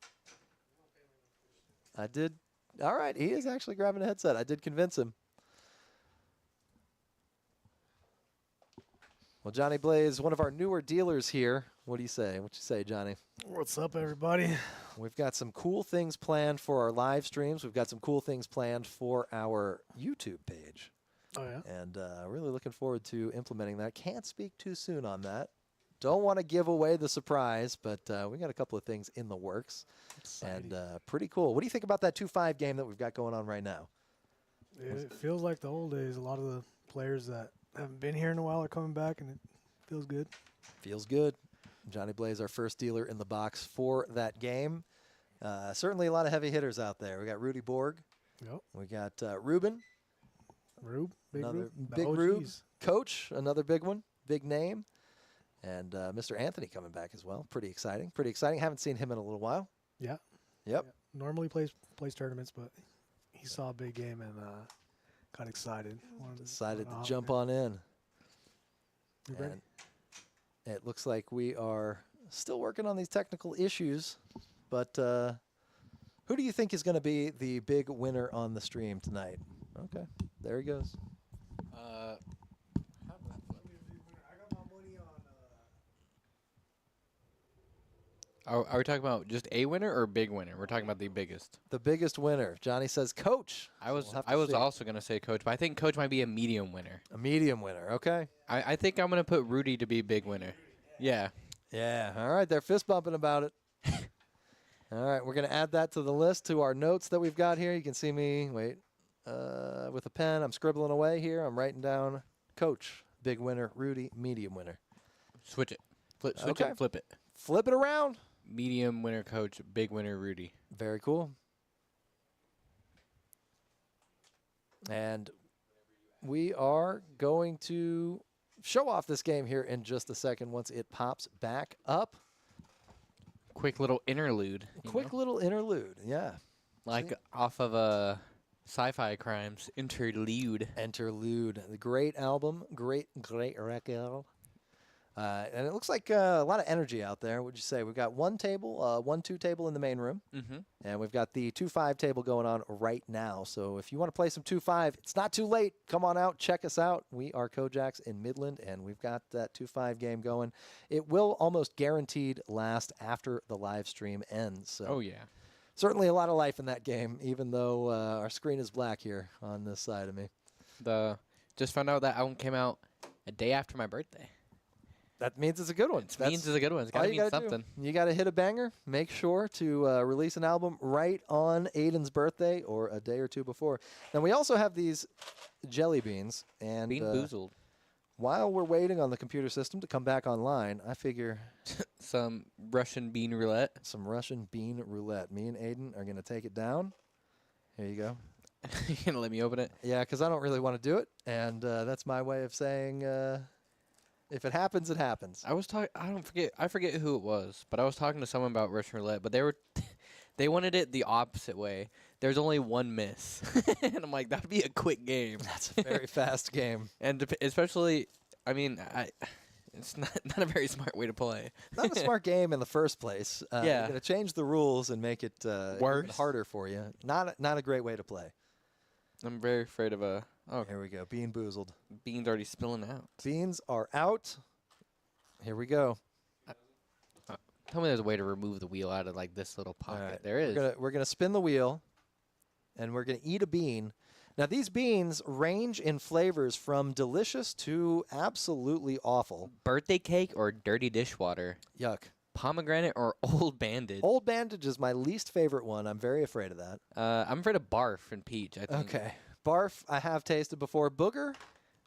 I did. All right, he is actually grabbing a headset. I did convince him. Well, Johnny Blaze, one of our newer dealers here. What do you say? What you say, Johnny? What's up, everybody? We've got some cool things planned for our live streams. We've got some cool things planned for our YouTube page. Oh, yeah? And really looking forward to implementing that. Can't speak too soon on that. Don't want to give away the surprise, but we got a couple of things in the works. Exciting. And pretty cool. What do you think about that 2-5 game that we've got going on right now? It feels like the old days. A lot of the players that haven't been here in a while are coming back, and it feels good. Feels good. Johnny Blaze, our first dealer in the box for that game. Certainly a lot of heavy hitters out there. We got Rudy Borg. Yep. We got Ruben. Rube. Big Another Rube. The big Rube. OGs. Coach, another big one. Big name. And Mr. Anthony coming back as well. Pretty exciting. Pretty exciting. Haven't seen him in a little while. Yeah. Yep. Yeah. Normally plays tournaments, but he saw a big game and got excited. Decided to jump on in. You ready? And it looks like we are still working on these technical issues, but who do you think is going to be the big winner on the stream tonight? Okay, there he goes. Are we talking about just a winner or big winner? We're talking about the biggest. The biggest winner. Johnny says Coach. I was We'll have to I was see. also gonna say Coach, but I think Coach might be a medium winner. A medium winner. Okay. I think I'm gonna put Rudy to be big winner. Yeah. Yeah. All right. They're fist bumping about it. All right. We're going to add that to the list to our notes that we've got here. You can see me, with a pen. I'm scribbling away here. I'm writing down Coach, big winner, Rudy, medium winner. Switch it. Switch Okay. it and flip it. Flip it around. Medium winner Coach, big winner Rudy. Very cool. And we are going to show off this game here in just a second once it pops back up. Quick little interlude. Quick little interlude, yeah. Like off of a Sci-Fi Crimes interlude. Interlude, the great album, great record. And it looks like a lot of energy out there. Would you say we've got one table, 1-2 table in the main room, and we've got the 2-5 table going on right now. So if you want to play some 2-5, it's not too late. Come on out, check us out. We are KoJack's in Midland, and we've got that 2-5 game going. It will almost guaranteed last after the live stream ends. So Oh yeah. certainly a lot of life in that game, even though our screen is black here on this side of me. Just found out that album came out a day after my birthday. That means it's a good one. It means it's a good one. It's all gotta you mean gotta do. something. You got to hit a banger. Make sure to release an album right on Aiden's birthday or a day or two before. Now, we also have these jelly beans. And Bean boozled. while we're waiting on the computer system to come back online, I figure Some Russian bean roulette. some Russian bean roulette. Me and Aiden are going to take it down. Here you go. You gonna let me open it? Yeah, because I don't really want to do it. And that's my way of saying if it happens, it happens. I was talking. I forget who it was, but I was talking to someone about Russian roulette. But they wanted it the opposite way. There's only one miss, and I'm like, that'd be a quick game. That's a very fast game. And especially, I mean, it's not a very smart way to play. Not a smart game in the first place. Yeah. You're going to change the rules and make it Worse. even harder for you. Not a great way to play. I'm very afraid of a. Oh, Here we go. Bean boozled. beans already spilling out. Beans are out. Here we go. Tell me there's a way to remove the wheel out of like this little All pocket. right. There is. We're gonna spin the wheel, and we're gonna eat a bean. Now these beans range in flavors from delicious to absolutely awful. Birthday cake or dirty dishwater. Yuck. Pomegranate or old bandage. Old Bandage is my least favorite one. I'm very afraid of that. I'm afraid of barf and peach. I think. Okay. Barf, I have tasted before. Booger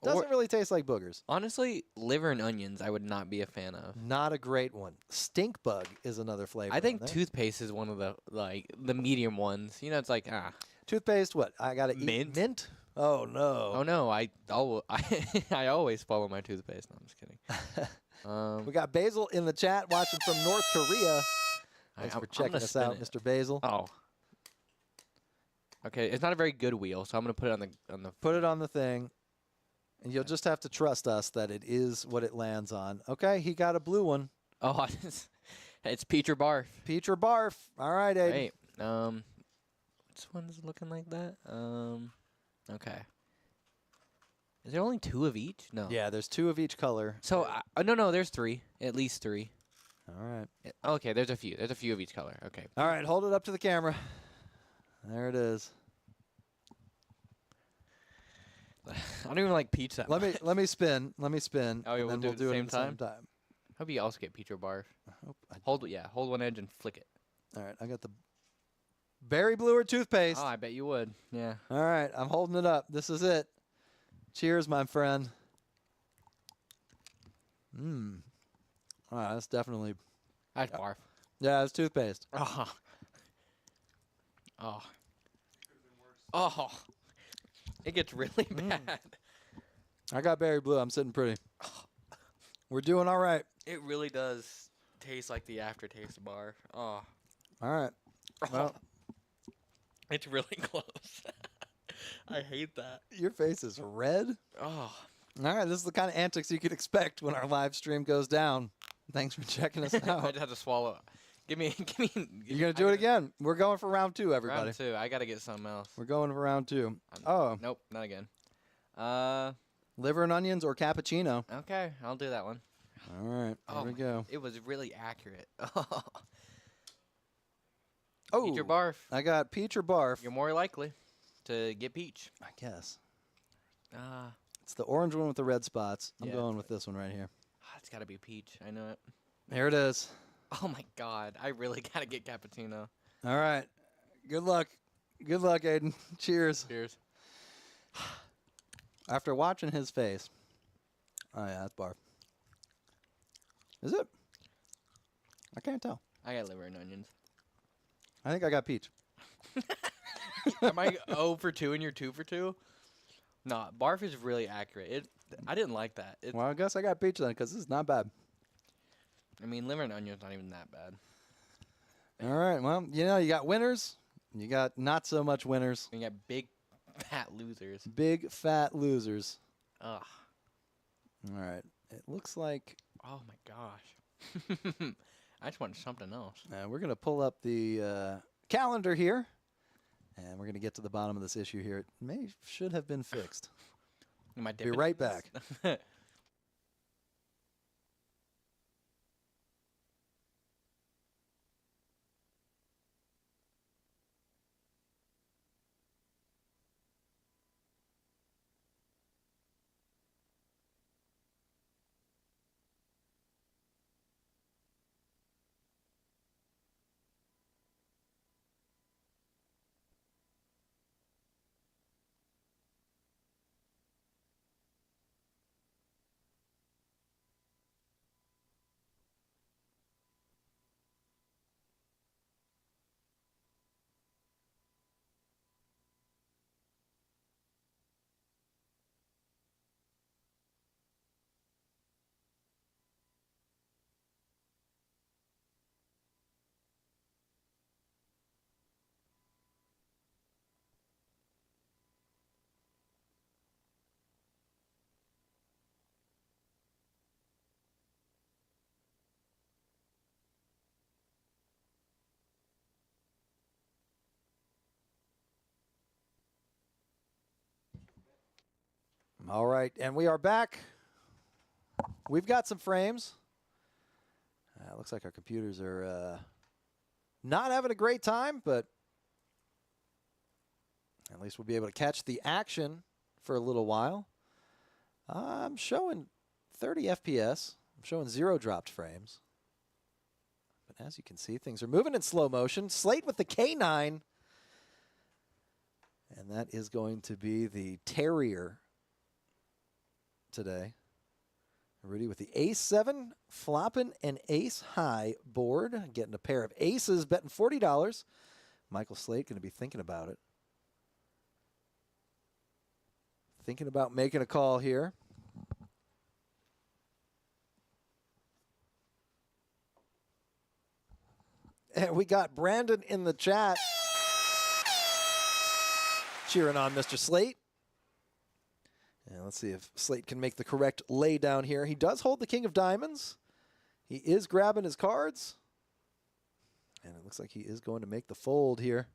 doesn't really taste like boogers. Honestly, liver and onions, I would not be a fan of. Not a great one. Stink bug is another flavor. I think on there. toothpaste is one of the medium ones. You know, it's like Toothpaste. What? I gotta eat Mint? mint. Oh no. Oh no, I always follow my toothpaste. No, I'm just kidding. We got Basil in the chat watching from North Korea. Thanks I'm for checking gonna us spin out, it. Mr. Basil. Oh. Okay, it's not a very good wheel, so I'm gonna put it on the. Put it on the thing, and you'll just have to trust us that it is what it lands on. Okay, he got a blue one. Oh, it's peach or barf. Peach or barf. All right, Aiden. Right. Which one's looking like that? Okay. Is there only 2 of each? No. Yeah, there's 2 of each color. So no, there's 3. At least 3. All right. Okay, there's a few. There's a few of each color. Okay. All right, hold it up to the camera. There it is. I don't even like peach that much. Let me spin. Let me spin. Oh, yeah, and we'll then do we'll it do at it the at the same same time. Hope you also get peach or barf. I hope I Hold one edge and flick it. All right, I got the berry blue or toothpaste. Oh, I bet you would. Yeah. All right, I'm holding it up. This is it. Cheers, my friend. Mmm. All right, that's definitely. That's barf. Yeah, it's toothpaste. Oh. Oh. Oh. It gets really bad. I got berry blue. I'm sitting pretty. We're doing all right. It really does taste like the aftertaste of barf. Oh. All right. Well, It's really close. I hate that. your face is red. Oh. All right, this is the kind of antics you could expect when our live stream goes down. Thanks for checking us I out. just had to swallow. Give me. You're gonna do it again. We're going for round 2, everybody. Round 2. I gotta get something else. We're going for round 2. Oh, Nope, not again. liver and onions or cappuccino. Okay, I'll do that one. All right, here we go. It was really accurate. Oh, Peach or barf. I got peach or barf. You're more likely to get peach. I guess Ah, it's the orange one with the red spots. I'm Yeah, going it's with this one right here. it's gotta be peach. I know it. Here it is. Oh my god, I really gotta get cappuccino. All right. Good luck. Good luck, Aiden. Cheers. Cheers. After watching his face. Oh, yeah, that's barf. Is it? I can't tell. I got liver and onions. I think I got peach. Am I 0 for 2 and you're 2 for 2? Nah, barf is really accurate. I didn't like that. Well, I guess I got peach then because this is not bad. I mean, liver and onion's not even that bad. All right. Well, you got winners. You got not so much winners. You got big, fat losers. Big fat losers. Ugh. All right. It looks like Oh my gosh. I just want something else. we're going to pull up the calendar here. And we're going to get to the bottom of this issue here. It should have been fixed. Am I Be dipping right in back. this? All right. And we are back. We've got some frames. Looks like our computers are not having a great time, but at least we'll be able to catch the action for a little while. I'm showing 30 FPS. I'm showing 0 dropped frames. But as you can see, things are moving in slow motion. Slate with the K9. And that is going to be the Terrier today. Rudy with the ace-7, flopping an ace-high board, getting a pair of aces, betting $40. Michael Slate going to be thinking about it. Thinking about making a call here. And we got Brandon in the chat cheering on Mr. Slate. And let's see if Slate can make the correct lay down here. He does hold the king of diamonds. He is grabbing his cards. And it looks like he is going to make the fold here.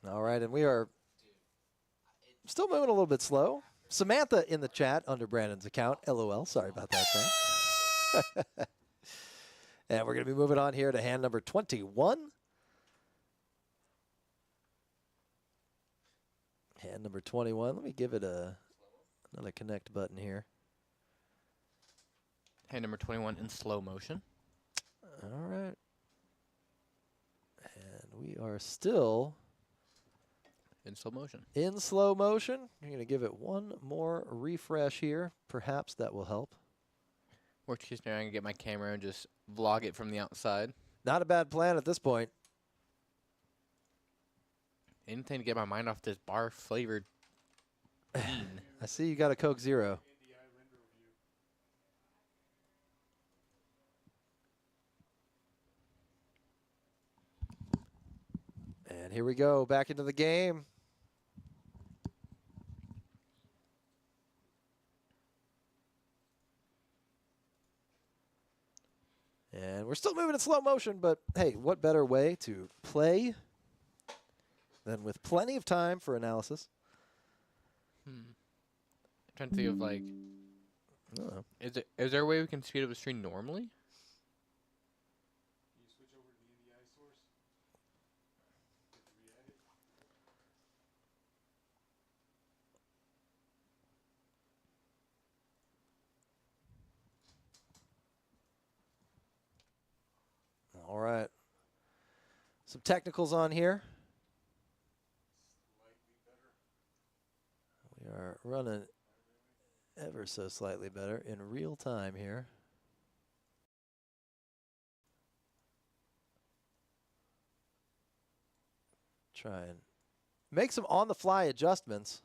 All right, and we are still moving a little bit slow. Samantha in the chat under Brandon's account. LOL. Sorry about that, Sam. And we're going to be moving on here to hand number 21. Hand number 21. Let me give it another connect button here. Hand number 21 in slow motion. All right. And we are still In slow motion. in slow motion. You're going to give it one more refresh here. Perhaps that will help. Worst case scenario, I can get my camera and just vlog it from the outside. Not a bad plan at this point. Anything to get my mind off this bar flavored bean. I see you got a Coke Zero. And here we go, back into the game. And we're still moving in slow motion, but hey, what better way to play than with plenty of time for analysis? Trying to think of like, I don't know. is there a way we can speed up the stream normally? All right. Some technicals on here. We are running ever so slightly better in real time here. Try and make some on-the-fly adjustments.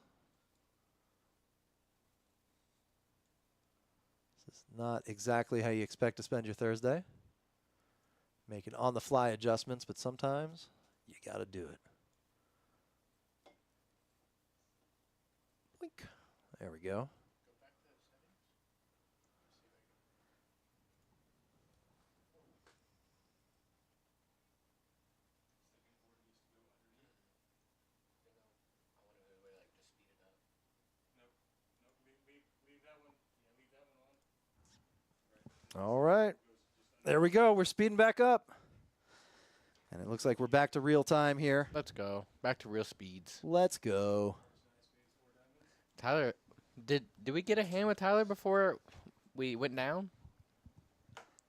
This is not exactly how you expect to spend your Thursday. Making on-the-fly adjustments, but sometimes you got to do it. Blink. There we go. All right. There we go. We're speeding back up. And it looks like we're back to real time here. Let's go. Back to real speeds. Let's go. Tyler, did we get a hand with Tyler before we went down?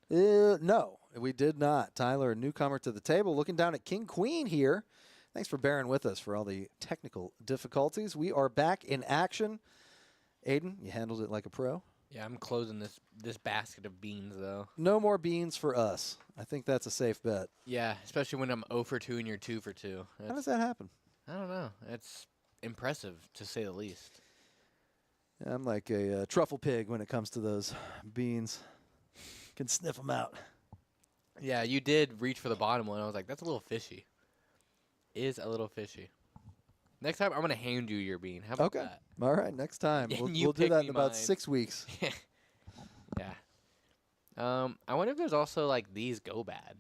No, we did not. Tyler, a newcomer to the table, looking down at King Queen here. Thanks for bearing with us for all the technical difficulties. We are back in action. Aiden, you handled it like a pro. Yeah, I'm closing this basket of beans, though. No more beans for us. I think that's a safe bet. Yeah, especially when I'm 0 for 2 and you're 2 for 2. How does that happen? I don't know. It's impressive, to say the least. I'm like a truffle pig when it comes to those beans. Can sniff them out. Yeah, you did reach for the bottom one. I was like, that's a little fishy. Is a little fishy. Next time, I'm going to hand you your bean. How about that? All right, next time. And We'll you do pick that me in about mine. 6 weeks. Yeah. I wonder if there's also, like, these go bad.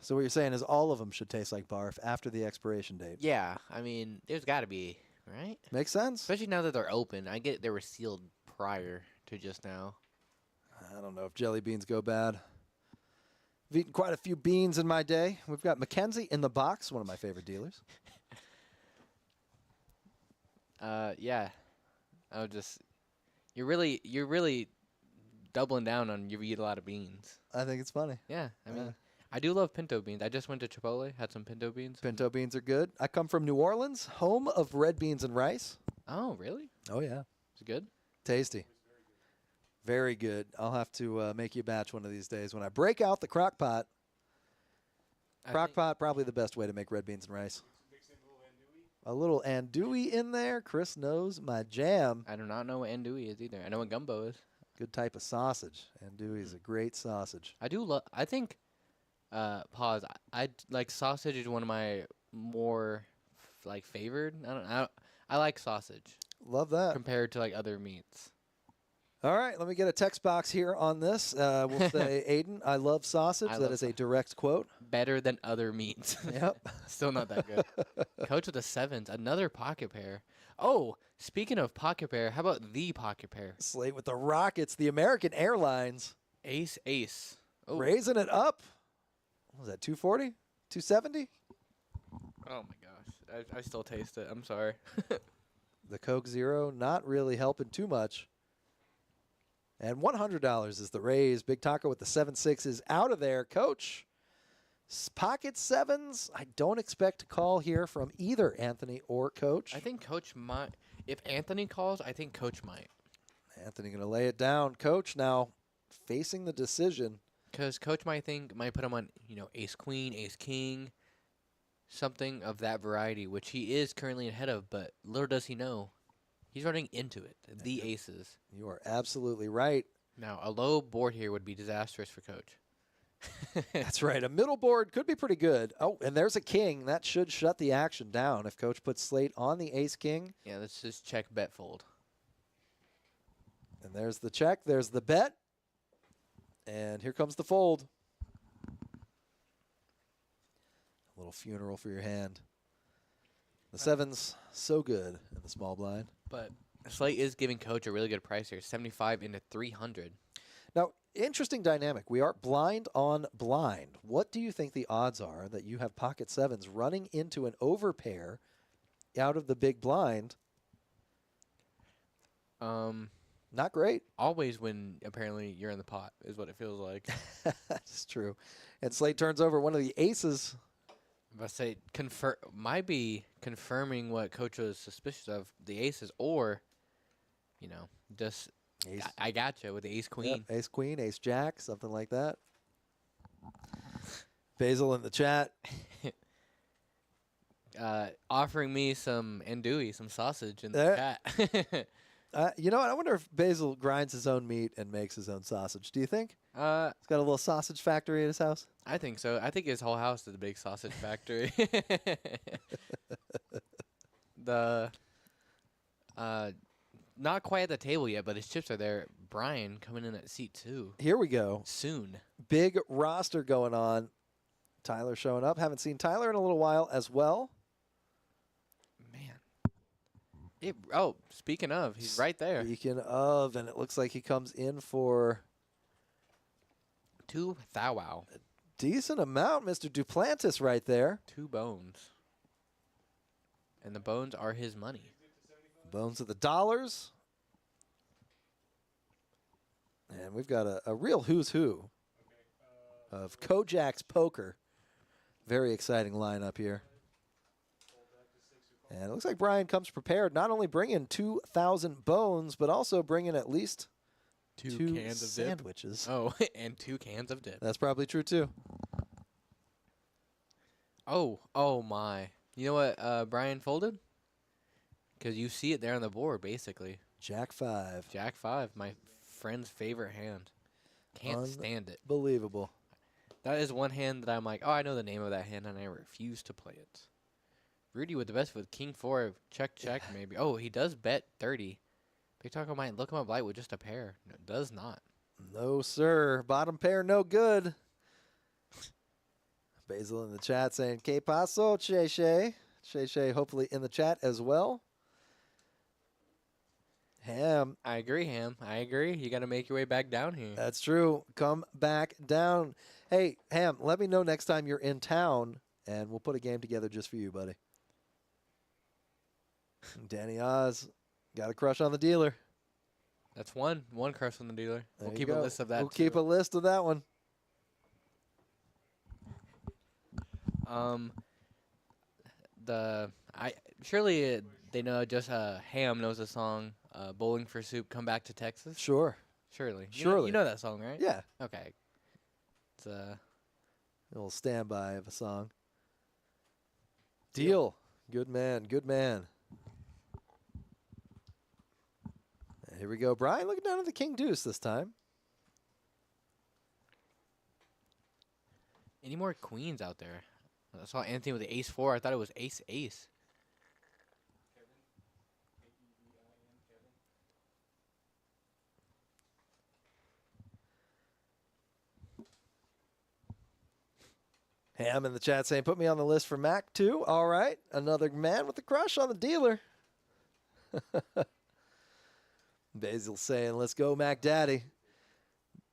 So what you're saying is all of them should taste like barf after the expiration date. Yeah, I mean, there's got to be, right? Makes sense? Especially now that they're open. I get they were sealed prior to just now. I don't know if jelly beans go bad. I've eaten quite a few beans in my day. We've got Mackenzie in the box, one of my favorite dealers. Yeah. You're really doubling down on you eat a lot of beans. I think it's funny. Yeah, I mean, I do love pinto beans. I just went to Chipotle, had some pinto beans. Pinto beans are good. I come from New Orleans, home of red beans and rice. Oh, really? Oh, yeah. Is it good? Tasty. Very good. I'll have to make you a batch one of these days when I break out the crock pot. Crock pot, probably the best way to make red beans and rice. A little andouille in there. Chris knows my jam. I do not know what andouille is either. I know what gumbo is. Good type of sausage. Andouille is a great sausage. I do love. I think. Pause. I like sausage is one of my more like favored. I like sausage Love that. compared to like other meats. All right, let me get a text box here on this. We'll say, Aiden, I love sausage. I That love is a direct quote. Better than other meats. Yep. Still not that good. Coach with the sevens, another pocket pair. Oh, speaking of pocket pair, how about the pocket pair? Slate with the Rockets, the American Airlines. Ace, ace. Oh, Raising it up. What was that, 240? 270? oh my gosh. I still taste it. I'm sorry. The Coke Zero not really helping too much. And $100 is the raise. Big Taco with the 7-6 is out of there. Coach, pocket sevens. I don't expect a call here from either Anthony or Coach. I think Coach might. If Anthony calls, I think Coach might. Anthony going to lay it down. Coach now facing the decision. Because Coach might put him on, ace queen, ace king, something of that variety, which he is currently ahead of, but little does he know, he's running into it, the aces. You are absolutely right. Now, a low board here would be disastrous for Coach. That's right. A middle board could be pretty good. Oh, and there's a king. That should shut the action down if Coach puts Slate on the ace-king. Yeah, let's just check bet fold. And there's the check. There's the bet. And here comes the fold. A little funeral for your hand. The sevens, so good in the small blind. But Slate is giving Coach a really good price here, 75 into 300. Now, interesting dynamic. We are blind on blind. What do you think the odds are that you have pocket sevens running into an overpair out of the big blind? Not great. Always when apparently you're in the pot is what it feels like. That's true. And Slate turns over one of the aces. I say might be confirming what Coach was suspicious of, the aces, or, just Ace. I gotcha with the ace queen. Yep, ace queen, ace jack, something like that. Basil in the chat. Offering me some andouille, some sausage in the chat. You know what? I wonder if Basil grinds his own meat and makes his own sausage. Do you think? He's got a little sausage factory at his house? I think so. I think his whole house is a big sausage factory. Not quite at the table yet, but his chips are there. Brian coming in at seat 2. Here we go. Soon. Big roster going on. Tyler showing up. Haven't seen Tyler in a little while as well. Man. Speaking of, he's right there. Speaking of, and it looks like he comes in for 2 thou wow. decent amount, Mr. Duplantis right there. 2 bones. And the bones are his money. Bones of the dollars. And we've got a real who's who of KoJack's poker. Very exciting lineup here. And it looks like Brian comes prepared, not only bringing 2,000 bones, but also bringing at least 2 two cans of sandwiches. dip. Oh, and 2 cans of dip. That's probably true, too. Oh my. You know what Brian folded? Because you see it there on the board, basically. Jack 5. Jack 5, my friend's favorite hand. Can't stand it. Unbelievable. That is one hand that I'm like, oh, I know the name of that hand, and I refuse to play it. Rudy with the best with King 4. Check, maybe. Oh, he does bet 30. Big Taco might look him up light with just a pair. No, it does not. No, sir. Bottom pair, no good. Basil in the chat saying, Que paso, Che Che. Che Che hopefully in the chat as well. Ham. I agree, Ham. I agree. You got to make your way back down here. That's true. Come back down. Hey, Ham, let me know next time you're in town, and we'll put a game together just for you, buddy. Danny Oz got a crush on the dealer. That's one crush on the dealer. There We'll you keep go. a list of that. We'll keep a list of that one. Surely they know. Just Ham knows the song "Bowling for Soup." Come back to Texas. Sure. Surely. Surely. You know that song, right? Yeah. Okay. It's A little standby of a song. Deal. Good man. Good man. And here we go. Brian looking down at the King Deuce this time. Any more queens out there? I saw Anthony with the ace 4. I thought it was ace ace. Ham in the chat saying, put me on the list for Mac too. All right. Another man with a crush on the dealer. Basil saying, let's go, Mac Daddy.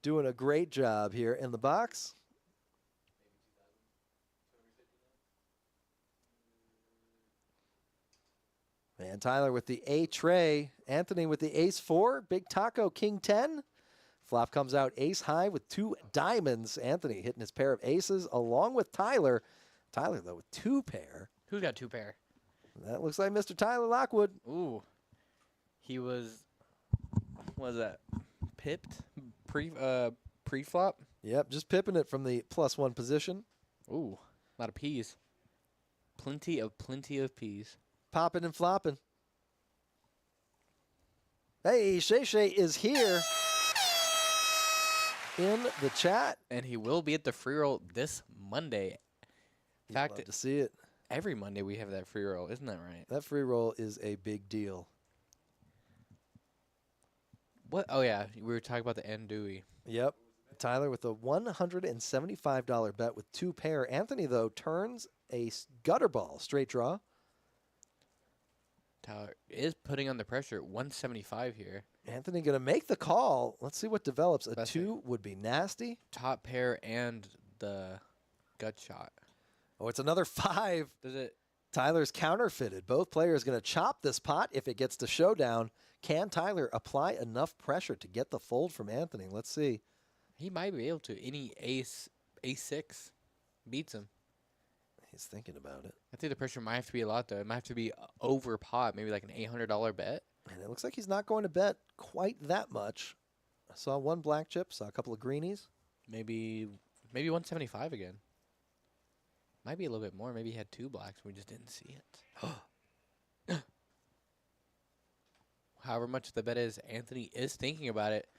Doing a great job here in the box. And Tyler with the A tray. Anthony with the ace 4. Big Taco, king 10. Flop comes out ace high with 2 diamonds. Anthony hitting his pair of aces along with Tyler. Tyler, though, with 2 pair. Who's got 2 pair? That looks like Mr. Tyler Lockwood. Ooh. He was, what was that? Pipped? Pre-flop? Yep, just pipping it from the +1 position. Ooh. A lot of peas. Plenty of peas. Popping and flopping. Hey, Shay Shay is here in the chat. And he will be at the free roll this Monday. In fact, Love to see it. every Monday we have that free roll. Isn't that right? That free roll is a big deal. What? Oh, yeah. We were talking about the Andouille. Yep. Tyler with a $175 bet with 2 pair. Anthony, though, turns a gutter ball, straight draw. Tyler is putting on the pressure. 175 here. Anthony going to make the call. Let's see what develops. A Best 2 would be nasty. Top pair and the gut shot. Oh, it's another 5. Does it? Tyler's counterfeited. Both players going to chop this pot if it gets to showdown. Can Tyler apply enough pressure to get the fold from Anthony? Let's see. He might be able to. Any ace 6 beats him. He's thinking about it. I think the pressure might have to be a lot, though. It might have to be over pot, maybe like an $800 bet. And it looks like he's not going to bet quite that much. I saw 1 black chip, saw a couple of greenies. Maybe 175 again. Might be a little bit more. Maybe he had 2 blacks. We just didn't see it. However much the bet is, Anthony is thinking about it.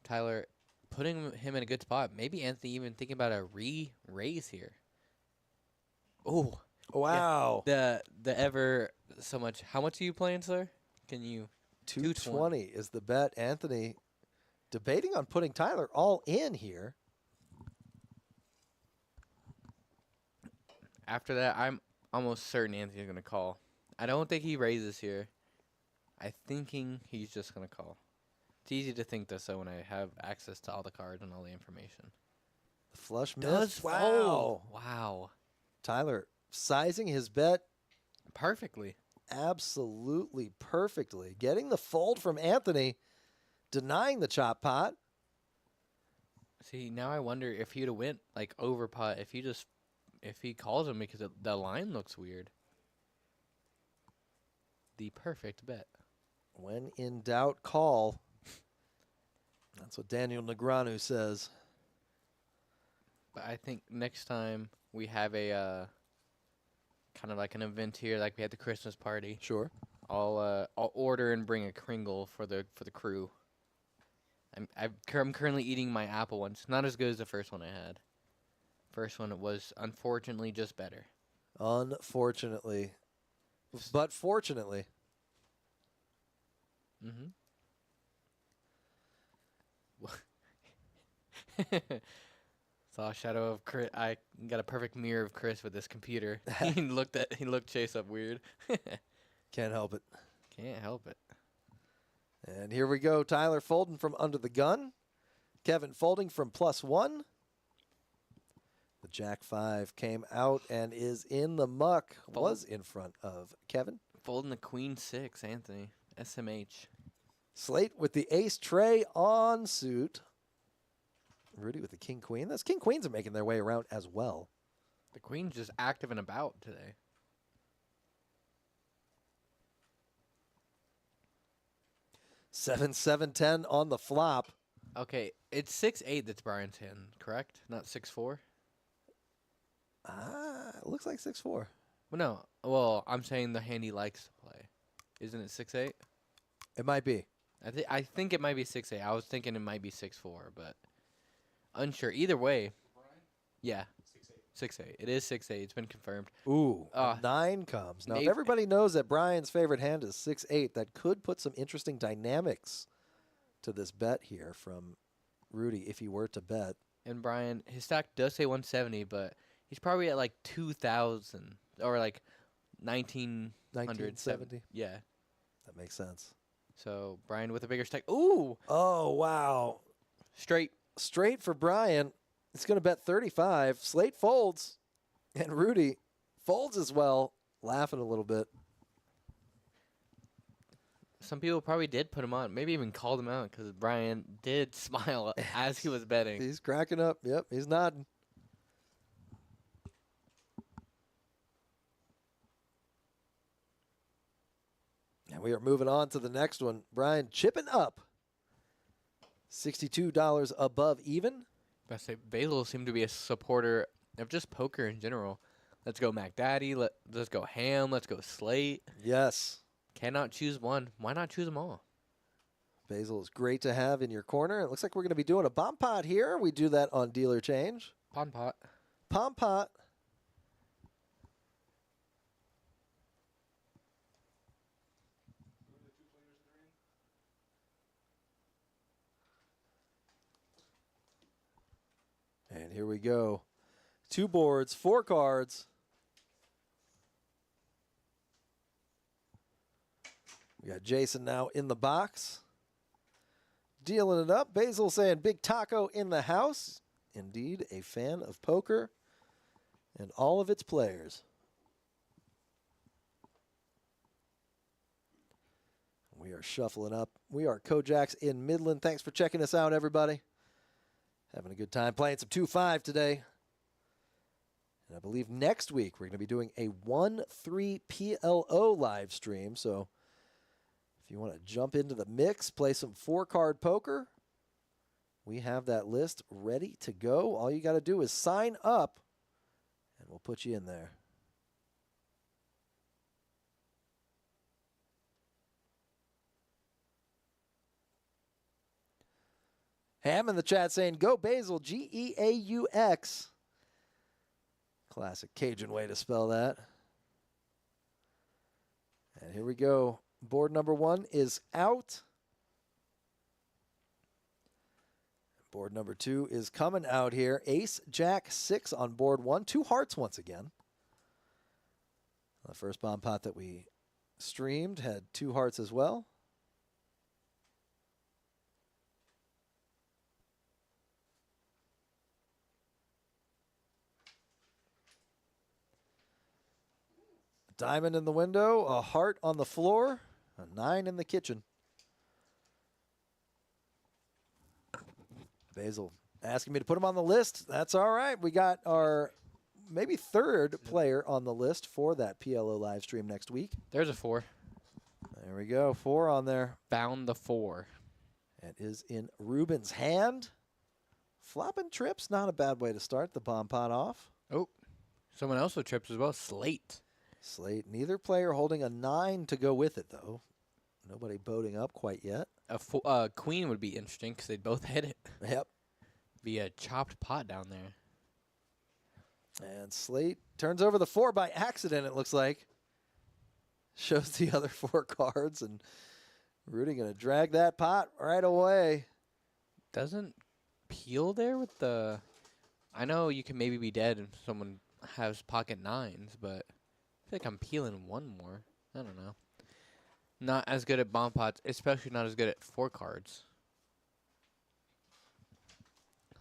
Tyler putting him in a good spot. Maybe Anthony even thinking about a re-raise here. Oh, Wow. the ever so much. How much are you playing, sir? Can you? 220 is the bet. Anthony debating on putting Tyler all in here. After that, I'm almost certain Anthony's going to call. I don't think he raises here. I'm thinking he's just going to call. It's easy to think this, though, when I have access to all the cards and all the information. The flush miss. Does Wow. fold. Wow. Tyler sizing his bet Perfectly. absolutely perfectly. Getting the fold from Anthony, denying the chop pot. See, now I wonder if he'd have went, like, over pot, if he calls him because the line looks weird. The perfect bet. When in doubt, call. That's what Daniel Negreanu says. But I think next time we have a kind of like an event here, like we had the Christmas party, Sure. I'll order and bring a Kringle for the crew. I'm currently eating my apple one. It's not as good as the first one I had. First one, it was unfortunately just better. Unfortunately. But fortunately. Mm-hmm. Saw a shadow of Chris. I got a perfect mirror of Chris with this computer. He looked Chase up weird. Can't help it. Can't help it. And here we go. Tyler folding from under the gun. Kevin folding from +1. The Jack 5 came out and is in the muck. Was in front of Kevin. Folding the Queen 6, Anthony. SMH. Slate with the ace tray on suit. Rudy with the king queen. Those king queens are making their way around as well. The Queen's just active and about today. Seven, 7-10 on the flop. Okay, it's 6-8 that's Brian's hand, correct? Not 6-4? It looks like 6-4. Well, no. Well, I'm saying the hand he likes to play. Isn't it 6-8? It might be. I think it might be 6-8. I was thinking it might be 6-4, but unsure. Either way. Yeah. 6-8. It is 6-8. It's been confirmed. Ooh, a 9 comes. Now, if everybody knows that Brian's favorite hand is 6-8, that could put some interesting dynamics to this bet here from Rudy if he were to bet. And Brian, his stack does say 170, but He's probably at like 2,000 or like 1970. 1970. Yeah. That makes sense. So Brian with a bigger stack. Ooh, Oh, wow. straight. Straight for Brian. He's going to bet 35. Slate folds. And Rudy folds as well, laughing a little bit. Some people probably did put him on, maybe even called him out because Brian did smile as he was betting. He's cracking up. Yep, he's nodding. And we are moving on to the next one. Brian chipping up. $62 above even. I say Basil seemed to be a supporter of just poker in general. Let's go Mac Daddy. Let's go Ham. Let's go Slate. Yes. Cannot choose one. Why not choose them all? Basil is great to have in your corner. It looks like we're going to be doing a bomb pot here. We do that on dealer change. Pon pot. Palm pot. And here we go. 2 boards, 4 cards. We got Jason now in the box. Dealing it up. Basil saying Big Taco in the house. Indeed, a fan of poker and all of its players. We are shuffling up. We are KoJack's in Midland. Thanks for checking us out, everybody. Having a good time playing some 2-5 today. And I believe next week we're going to be doing a 1-3 PLO live stream. So if you want to jump into the mix, play some 4-card poker, we have that list ready to go. All you got to do is sign up, and we'll put you in there. Ham in the chat saying, go Basil, Geaux. Classic Cajun way to spell that. And here we go. Board number 1 is out. Board number 2 is coming out here. Ace, Jack, 6 on board 1. 2 hearts once again. The first bomb pot that we streamed had 2 hearts as well. Diamond in the window, a heart on the floor, a 9 in the kitchen. Basil asking me to put him on the list. That's all right. We got our maybe 3rd player on the list for that PLO live stream next week. There's a 4. There we go. 4 on there. Found the 4. It is in Ruben's hand. Flopping trips, not a bad way to start the bomb pot off. Oh, someone else with trips as well. Slate. Slate, neither player holding a 9 to go with it, though. Nobody boating up quite yet. A queen would be interesting because they'd both hit it. Yep. Be a chopped pot down there. And Slate turns over the 4 by accident, it looks like. Shows the other 4 cards, and Rudy going to drag that pot right away. Doesn't peel there with the... I know you can maybe be dead if someone has pocket 9s, but I feel like I'm peeling 1 more. I don't know. Not as good at bomb pots, especially not as good at 4 cards.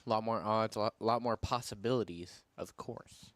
A lot more odds, a lot more possibilities, of course.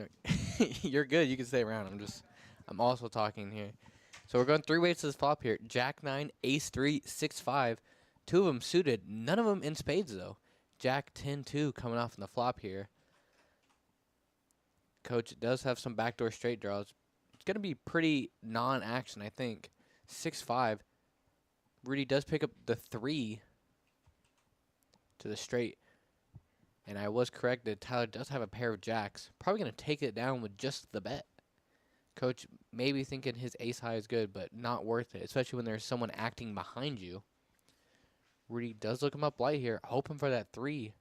No, you're good. You can stay around. I'm also talking here. So we're going 3 ways to this flop here. Jack 9, Ace 3, 6 5. 2 of them suited. None of them in spades though. Jack 10 2 coming off in the flop here. Coach does have some backdoor straight draws. It's gonna be pretty non-action, I think. 6 5. Rudy does pick up the 3 to the straight. And I was correct that Tyler does have a pair of jacks. Probably going to take it down with just the bet. Coach maybe thinking his ace high is good, but not worth it, especially when there's someone acting behind you. Rudy does look him up light here, hoping for that 3.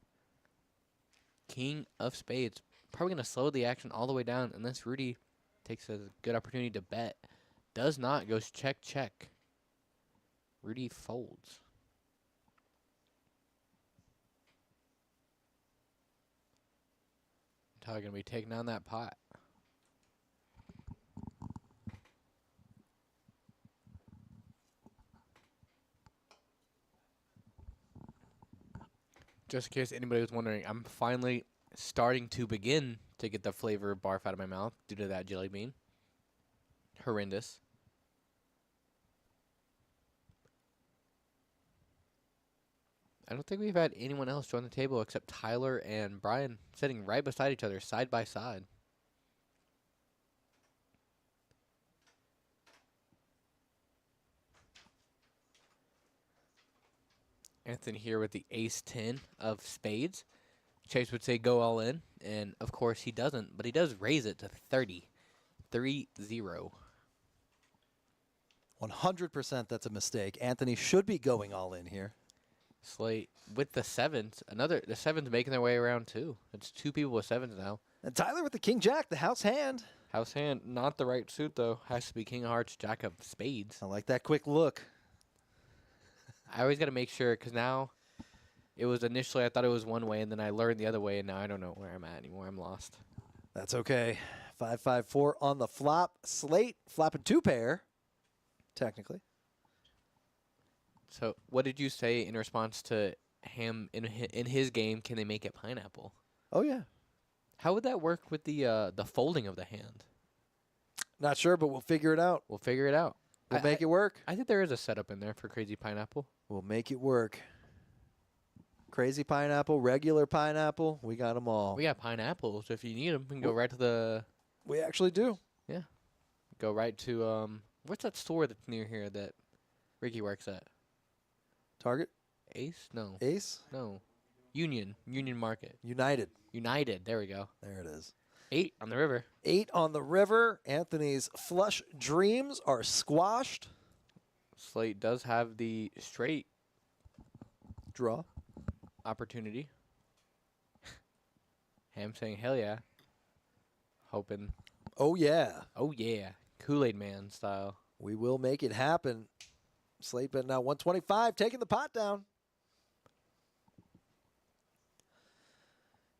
King of spades. Probably going to slow the action all the way down unless Rudy takes a good opportunity to bet. Does not. Goes check, check. Rudy folds. Tyler going to be taking down that pot. Just in case anybody was wondering, I'm finally starting to begin to get the flavor of barf out of my mouth due to that jelly bean. Horrendous. I don't think we've had anyone else join the table except Tyler and Brian sitting right beside each other, side by side. Anthony here with the ace 10 of spades. Chase would say go all in, and of course he doesn't, but he does raise it to 30. 3-0. 100% that's a mistake. Anthony should be going all in here. Slate with the sevens. The sevens making their way around too. It's 2 people with sevens now. And Tyler with the king jack, the house hand. House hand, not the right suit though. Has to be king of hearts, jack of spades. I like that quick look. I always got to make sure because now it was initially I thought it was one way and then I learned the other way and now I don't know where I'm at anymore. I'm lost. That's okay. 5-5-4 on the flop. Slate flopping 2 pair, technically. So what did you say in response to him in his game? Can they make it pineapple? Oh yeah. How would that work with the folding of the hand? Not sure, but we'll figure it out. We'll figure it out. We'll make it work. I think there is a setup in there for crazy pineapple. We'll make it work. Crazy pineapple, regular pineapple, we got them all. We got pineapples. If you need them, we can go right to the. We actually do. Yeah. Go right to what's that store that's near here that Ricky works at? Target? Ace? No. Ace? No. Union Market. United. United. There we go. There it is. 8 on the river. 8 on the river. Anthony's flush dreams are squashed. Slate does have the straight Draw. opportunity. Ham saying hell yeah. Hoping. Oh, yeah. Oh yeah. Kool-Aid Man style. We will make it happen. Slate bet now 125, taking the pot down.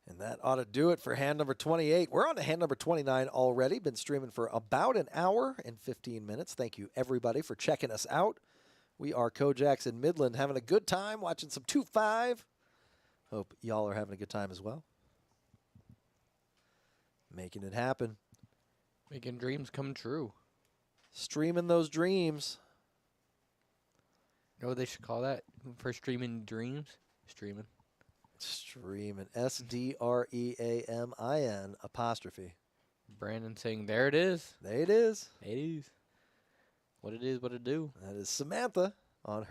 And that ought to do it for hand number 28. We're on to hand number 29 already. Been streaming for about an hour and 15 minutes. Thank you, everybody, for checking us out. We are KoJack's in Midland, having a good time, watching some 2-5. Hope y'all are having a good time as well. Making it happen. Making dreams come true. Streaming those dreams. You know what they should call that for streaming dreams? Streaming. Streaming. SDREAMIN apostrophe. Brandon saying, there it is. There it is. It is. What it is, what it do. That is Samantha on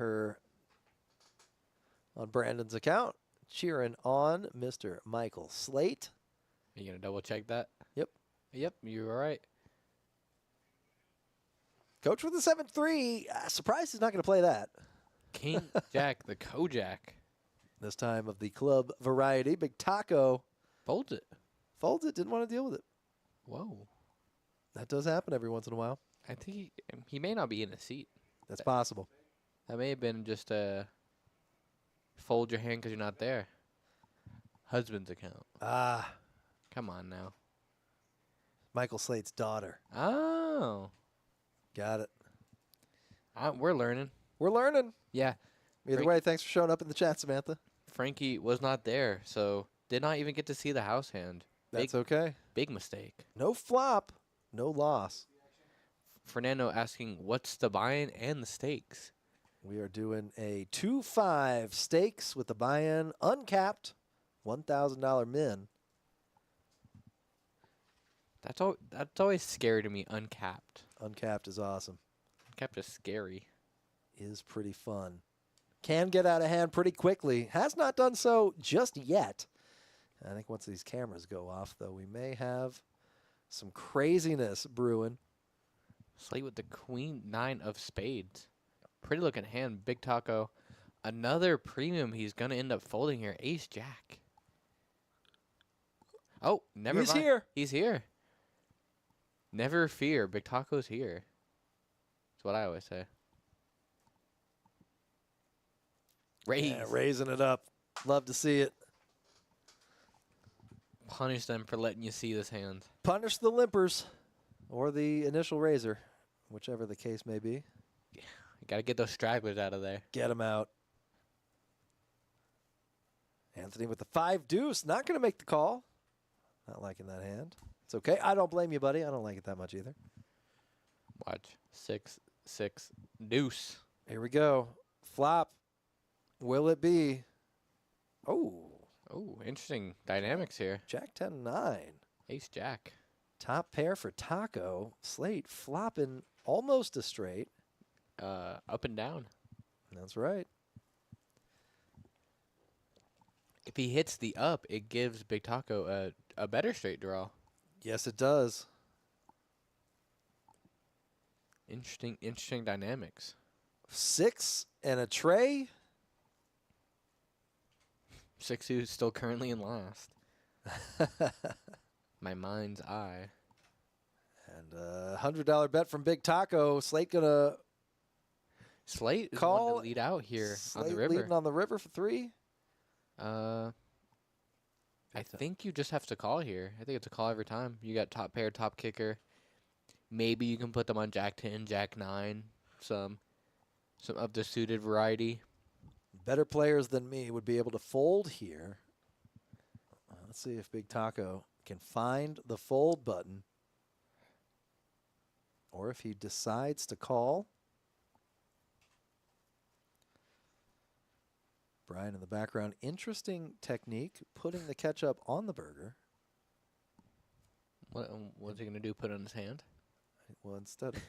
Brandon's account, cheering on Mr. Michael Slate. Are you going to double check that? Yep. Yep, you were right. Coach with the 7-3. Surprised he's not going to play that. King Jack, the KoJack. This time of the club variety. Big Taco Folds it. folds it, didn't want to deal with it. Whoa. That does happen every once in a while. I think he may not be in a seat. That's possible. That may have been just a fold your hand because you're not there. Husband's account. Ah, Come on now. Michael Slate's daughter. Oh. Got it. We're learning. We're learning. Yeah. Either way, thanks for showing up in the chat, Samantha. Frankie was not there, so did not even get to see the house hand. That's okay. Big mistake. No flop, no loss. Fernando asking, what's the buy-in and the stakes? We are doing a 2-5 stakes with the buy-in uncapped, $1,000 min. That's always scary to me, uncapped. Uncapped is awesome. Uncapped is scary. Is pretty fun. Can get out of hand pretty quickly. Has not done so just yet. I think once these cameras go off, though, we may have some craziness brewing. Slate with the queen 9 of spades. Pretty looking hand. Big Taco. Another premium he's going to end up folding here. Ace Jack. Oh, never He's mind. here. He's here. Never fear. Big Taco's here. That's what I always say. Raise. Yeah, raising it up. Love to see it. Punish them for letting you see this hand. Punish the limpers or the initial raiser, whichever the case may be. You got to get those stragglers out of there. Get them out. Anthony with the 5 deuce. Not going to make the call. Not liking that hand. It's okay. I don't blame you, buddy. I don't like it that much either. Watch. 6, 6, deuce. Here we go. Flop. Will it be? Oh. Oh, interesting dynamics here. Jack 10-9. Ace Jack. Top pair for Taco. Slate flopping almost a straight. Up and down. That's right. If he hits the up, it gives Big Taco a better straight draw. Yes, it does. Interesting dynamics. 6 and a tray. 6 who's still currently in last. My mind's eye. And a $100 bet from Big Taco. Slate gonna Slate is call. one to lead out here on the Slate river. leading on the river for 3. I think you just have to call here. I think it's a call every time. You got top pair, top kicker. Maybe you can put them on Jack 10, Jack 9, some of the suited variety. Better players than me would be able to fold here. Let's see if Big Taco can find the fold button. Or if he decides to call. Brian in the background. Interesting technique, putting the ketchup on the burger. What's he going to do, put it in his hand? Well, instead of...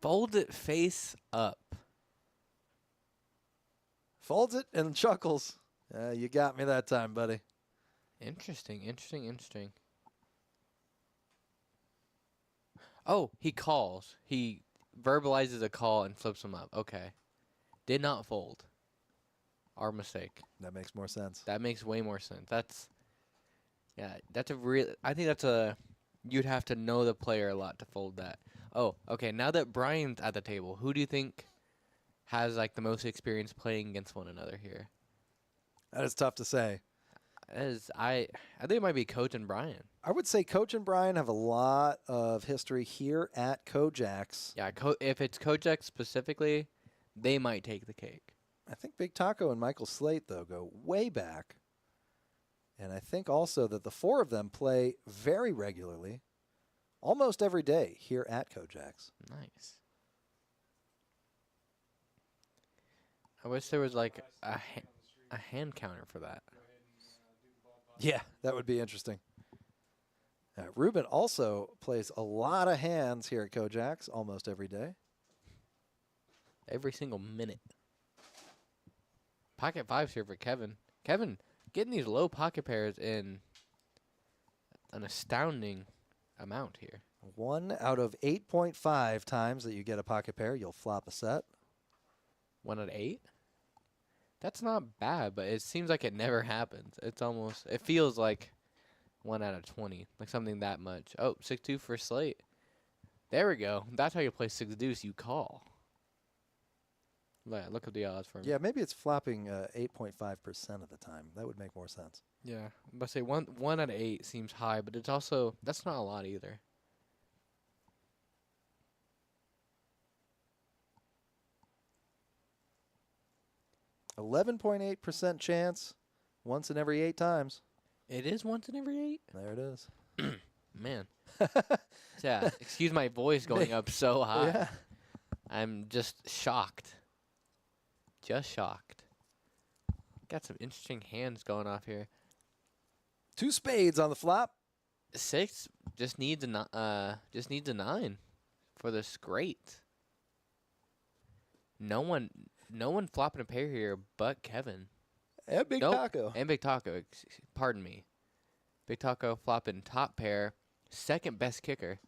Fold it face up. Folds it and chuckles. You got me that time, buddy. Interesting. Oh, he calls. He verbalizes a call and flips them up. Okay. Did not fold. Our mistake. That makes more sense. That makes way more sense. I think you'd have to know the player a lot to fold that. Oh, okay. Now that Brian's at the table, who do you think has like the most experience playing against one another here? That is tough to say. I think it might be Coach and Brian. I would say Coach and Brian have a lot of history here at KoJack's. Yeah, if it's KoJack's specifically, they might take the cake. I think Big Taco and Michael Slate, though, go way back. And I think also that the 4 of them play very regularly, almost every day here at KoJack's. Nice. I wish there was like a hand counter for that. Yeah, that would be interesting. Ruben also plays a lot of hands here at KoJack's almost every day. Every single minute. Pocket 5s here for Kevin. Kevin getting these low pocket pairs in an astounding amount here. 1 out of 8.5 times that you get a pocket pair, you'll flop a set. 1 out of 8? That's not bad, but it seems like it never happens. It feels like 1 out of 20, like something that much. Oh, 6-2 for Slate. There we go. That's how you play 6 deuce. You call. Look at the odds for me. Yeah, maybe it's flopping 8.5% of the time. That would make more sense. Yeah, but say one out of 8 seems high, but it's also that's not a lot either. .8% chance once in every 8 times. It is once in every 8? There it is. Man. Yeah, excuse my voice going up so high. Yeah. I'm just shocked. Just shocked. Got some interesting hands going off here. 2 spades on the flop. 6 just needs a 9 for the straight. No one flopping a pair here but Kevin. And Big Nope. Taco. And Big Taco. Pardon me. Big Taco flopping top pair, second best kicker.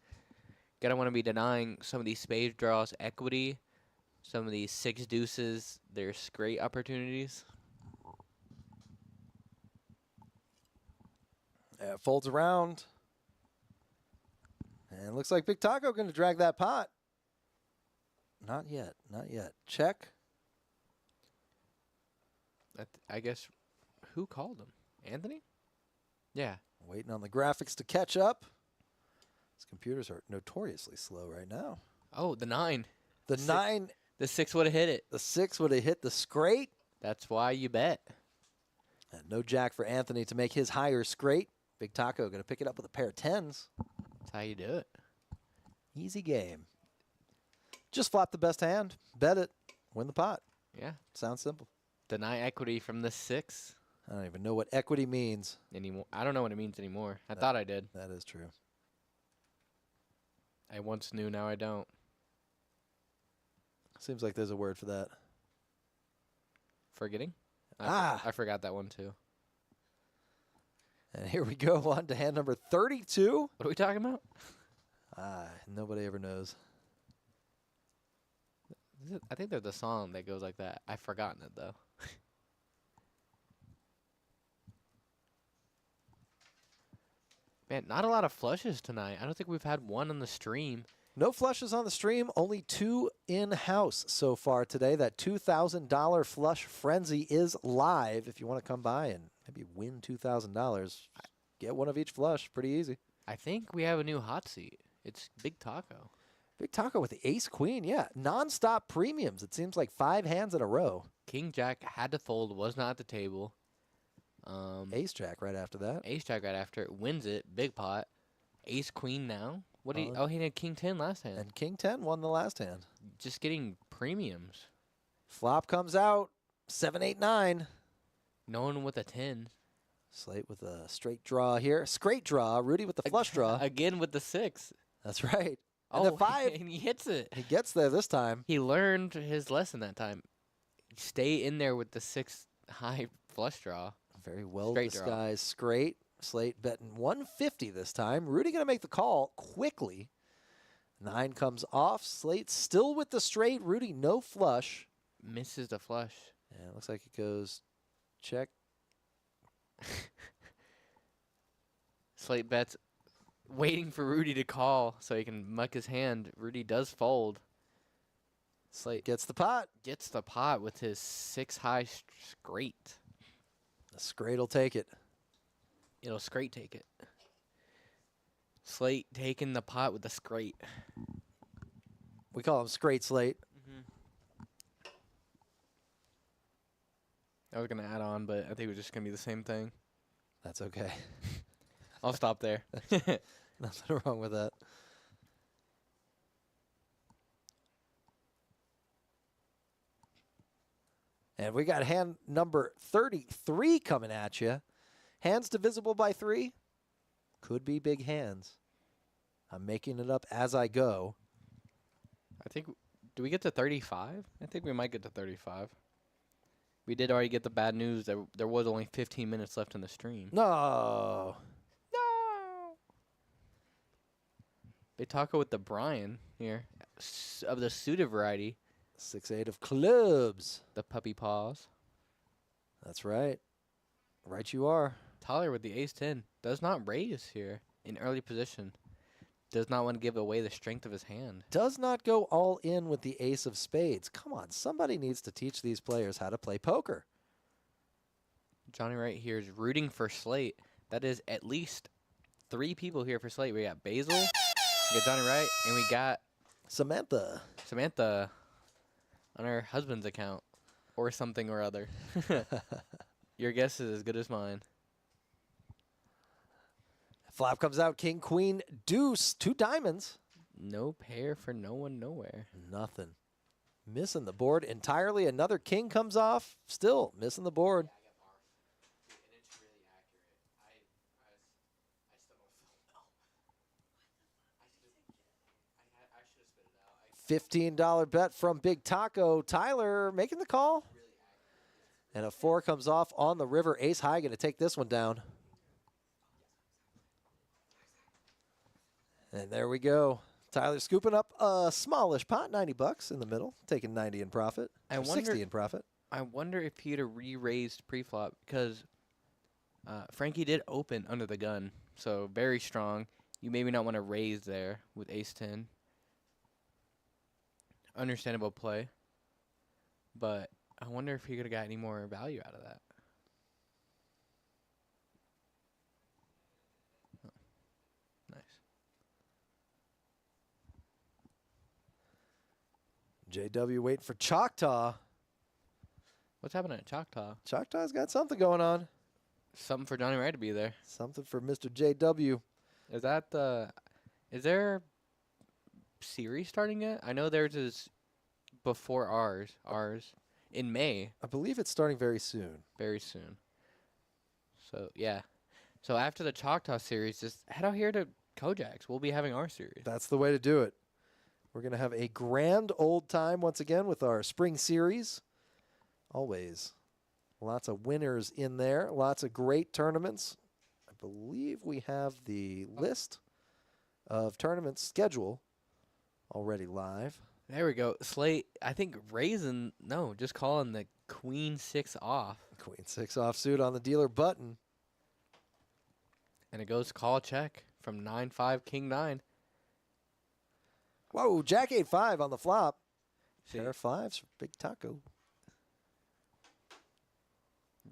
Gotta want to be denying some of these spade draws equity, some of these 6 deuces, their straight opportunities. Yeah, folds around. And looks like Big Taco going to drag that pot. Not yet. Not yet. Check. I guess, who called him? Anthony? Yeah. Waiting on the graphics to catch up. These computers are notoriously slow right now. Oh, the 9. The Six. 9, The 6 would have hit it. the 6 would have hit the straight. That's why you bet. And no jack for Anthony to make his higher straight. Big Taco going to pick it up with a pair of 10s. That's how you do it. Easy game. Just flop the best hand. Bet it. Win the pot. Yeah. Sounds simple. Deny equity from the 6 I don't even know what equity means. anymore. I don't know what it means anymore. I thought I did. That is true. I once knew, now I don't. Seems like there's a word for that. Forgetting? Ah. I forgot that one too. And here we go on to hand number 32. What are we talking about? Nobody ever knows. I think there's a song that goes like that. I've forgotten it though. Man, not a lot of flushes tonight. I don't think we've had one on the stream. No flushes on the stream, only 2 in-house so far today. That $2,000 flush frenzy is live. If you want to come by and maybe win $2,000, get one of each flush. Pretty easy. I think we have a new hot seat. It's Big Taco. Big Taco with the ace-queen, yeah. Non-stop premiums. It seems like 5 hands in a row. King Jack had to fold, was not at the table. Ace-jack right after that. Ace Jack right after it, wins it, big pot. Ace Queen now. What did he? Oh. Oh, he had King 10 last hand. And King 10 won the last hand. Just getting premiums. Flop comes out. 7, 8, 9. No one with a 10. Slate with a straight draw here. Straight draw. Rudy with the flush draw. Again with the 6. That's right. And Oh, the 5. and he hits it. He gets there this time. He learned his lesson that time. Stay in there with the 6 high flush draw. Very well Straight draw. disguised straight. Slate betting 150 this time. Rudy going to make the call quickly. 9 comes off. Slate still with the straight. Rudy no flush. Misses the flush. And it looks like it goes check. Slate bets, waiting for Rudy to call so he can muck his hand. Rudy does fold. Slate Gets the pot. gets the pot with his 6 high straight. The straight will take it. It'll straight take it. Slate taking the pot with the straight. We call him straight Slate. I was going to add on, but I think it was just going to be the same thing. That's okay. I'll stop there. Nothing wrong with that. And we got hand number 33 coming at you. Hands divisible by 3. Could be big hands. I'm making it up as I go. I think, do we get to 35? I think we might get to 35. We did already get the bad news that there was only 15 minutes left in the stream. No. No! Big Taco with the Brian here. Of the suited variety. 6-8 of clubs. The puppy paws. That's right. Right you are. Tyler with the ace-10. Does not raise here in early position. Does not want to give away the strength of his hand. Does not go all in with the ace of spades. Come on, somebody needs to teach these players how to play poker. Johnny right here is rooting for Slate. That is at least 3 people here for Slate. We got Basil, we got Johnny Wright, and we got Samantha. Samantha on her husband's account or something or other. Your guess is as good as mine. Flop comes out, king, queen, deuce, 2 diamonds. No pair for no one nowhere. Nothing. Missing the board entirely. Another king comes off. Still missing the board. $15 bet from Big Taco. Tyler making the call. And a 4 comes off on the river. Ace high going to take this one down. And there we go. Tyler scooping up a smallish pot, $90 in the middle, taking 90 in profit, or 60 in profit. I wonder if Peter re-raised pre-flop because Frankie did open under the gun, so very strong. You maybe not want to raise there with ace-10. Understandable play, but I wonder if he could have got any more value out of that. Oh, nice. JW waiting for Choctaw. What's happening at Choctaw? Choctaw's got something going on. Something for Johnny Ray to be there. Something for Mr. JW. Is that the? Is there series starting yet? I know theirs is before ours. Ours in May. I believe it's starting very soon. Very soon. So yeah. So after the Choctaw series, just head out here to KoJack's. We'll be having our series. That's the way to do it. We're going to have a grand old time once again with our spring series. Always lots of winners in there. Lots of great tournaments. I believe we have the list of tournament schedule already live. There we go. Slate, I think raising, no, just calling the queen 6 off. Queen 6 offsuit on the dealer button. And it goes call check from 9-5, king 9. Whoa, Jack 8-5 on the flop. See, Pair of 5s for Big Taco.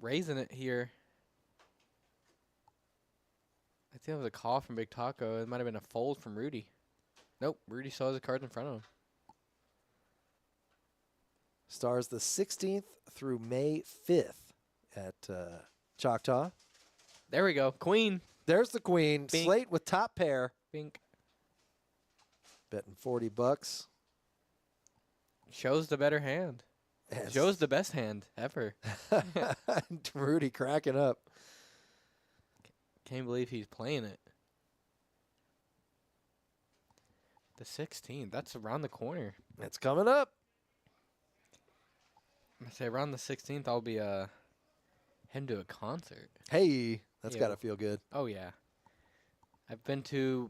raising it here. I think it was a call from Big Taco. It might have been a fold from Rudy. Nope, Rudy saw his cards in front of him. Stars the 16th through May 5th at Choctaw. There we go. Queen. There's the queen. Bink. Slate with top pair. Bink. Betting $40. Shows the better hand. Yes. Shows the best hand ever. Rudy cracking up. Can't believe he's playing it. The 16th. That's around the corner. It's coming up. I say around the 16th, I'll be heading to a concert. Hey, that's Yeah. got to feel good. Oh yeah, I've been to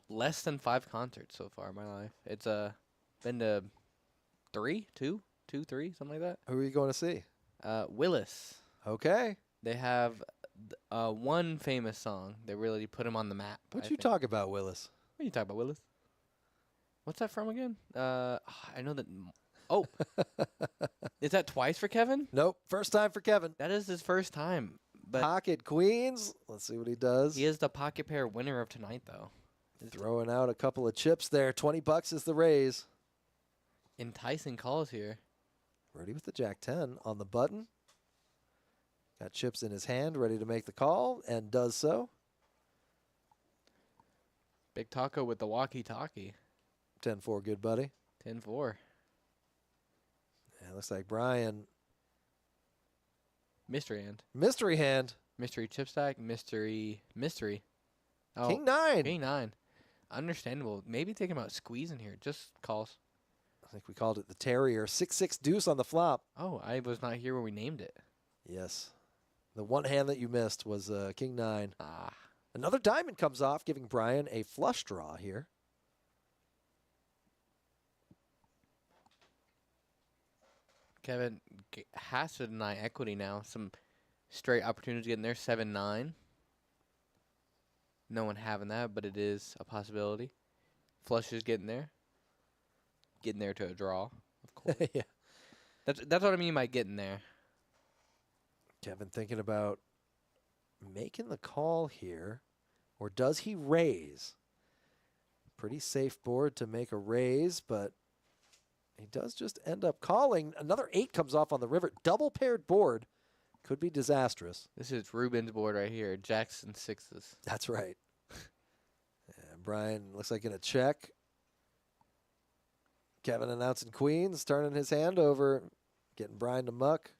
less than 5 concerts so far in my life. It's been to 3, 2, 3, something like that. Who are you going to see? Willis. Okay. They have one famous song that really put him on the map. What I you think. talk about, Willis? What are you talking about, Willis? What's that from again? I know that. Oh, is that twice for Kevin? Nope. First time for Kevin. That is his first time. But Pocket queens. Let's see what he does. he is the pocket pair winner of tonight, though. Throwing out a couple of chips there. $20 is the raise. Enticing calls here. Rudy with the Jack 10 on the button. Got chips in his hand, ready to make the call, and does so. Big Taco with the walkie-talkie. 10-4, good buddy. 10-4. Yeah, looks like Brian. Mystery hand. Mystery hand. Mystery chip stack. Mystery. Oh, King 9. King 9. Understandable. Maybe thinking about squeezing here. Just calls. I think we called it the Terrier. 6-6 deuce on the flop. Oh, I was not here when we named it. Yes. The one hand that you missed was King 9. Ah. Another diamond comes off, giving Brian a flush draw here. Kevin has to deny equity now. Some straight opportunities getting there. 7-9. No one having that, but it is a possibility. Flush is getting there. Getting there to a draw, of course. Yeah. That's what I mean by getting there. Kevin thinking about making the call here, or does he raise? Pretty safe board to make a raise, but he does just end up calling. Another 8 comes off on the river. Double paired board. Could be disastrous. This is Ruben's board right here. Jacks and 6s. That's right. Brian looks like going to check. Kevin announcing queens, turning his hand over, getting Brian to muck.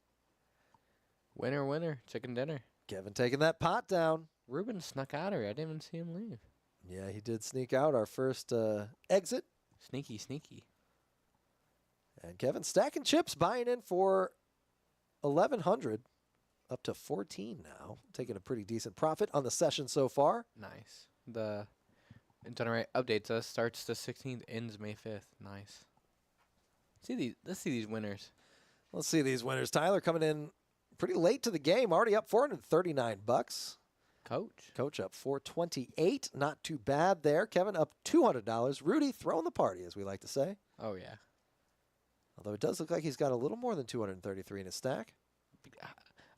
Winner, winner, chicken dinner. Kevin taking that pot down. Ruben snuck out of here. I didn't even see him leave. Yeah, he did sneak out our first exit. Sneaky, sneaky. And Kevin stacking chips, buying in for 1,100, up to 14 now, taking a pretty decent profit on the session so far. Nice. The Generate updates us. Starts the 16th, ends May 5th. Nice. Let's see these winners. Let's see these winners. Tyler coming in pretty late to the game, already up $439. Coach up $428. Not too bad there. Kevin up $200. Rudy throwing the party, as we like to say. Oh, yeah. Although it does look like he's got a little more than 233 in his stack.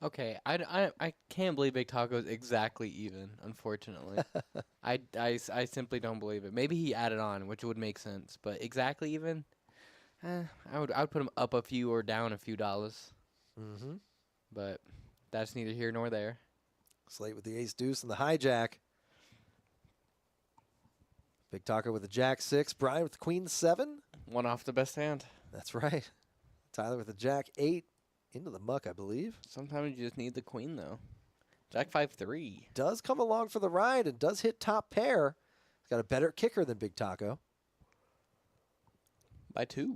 Okay, I can't believe Big Taco's exactly even, unfortunately. I simply don't believe it. Maybe he added on, which would make sense, but exactly even, I would put him up a few or down a few dollars. Mm-hmm. But that's neither here nor there. Slate with the ace deuce and the hijack. Big Taco with the jack 6. Brian with the queen 7. One off the best hand. That's right. Tyler with the jack 8. Into the muck, I believe. Sometimes you just need the queen, though. Jack 5-3. Does come along for the ride and does hit top pair. He's got a better kicker than Big Taco. By 2.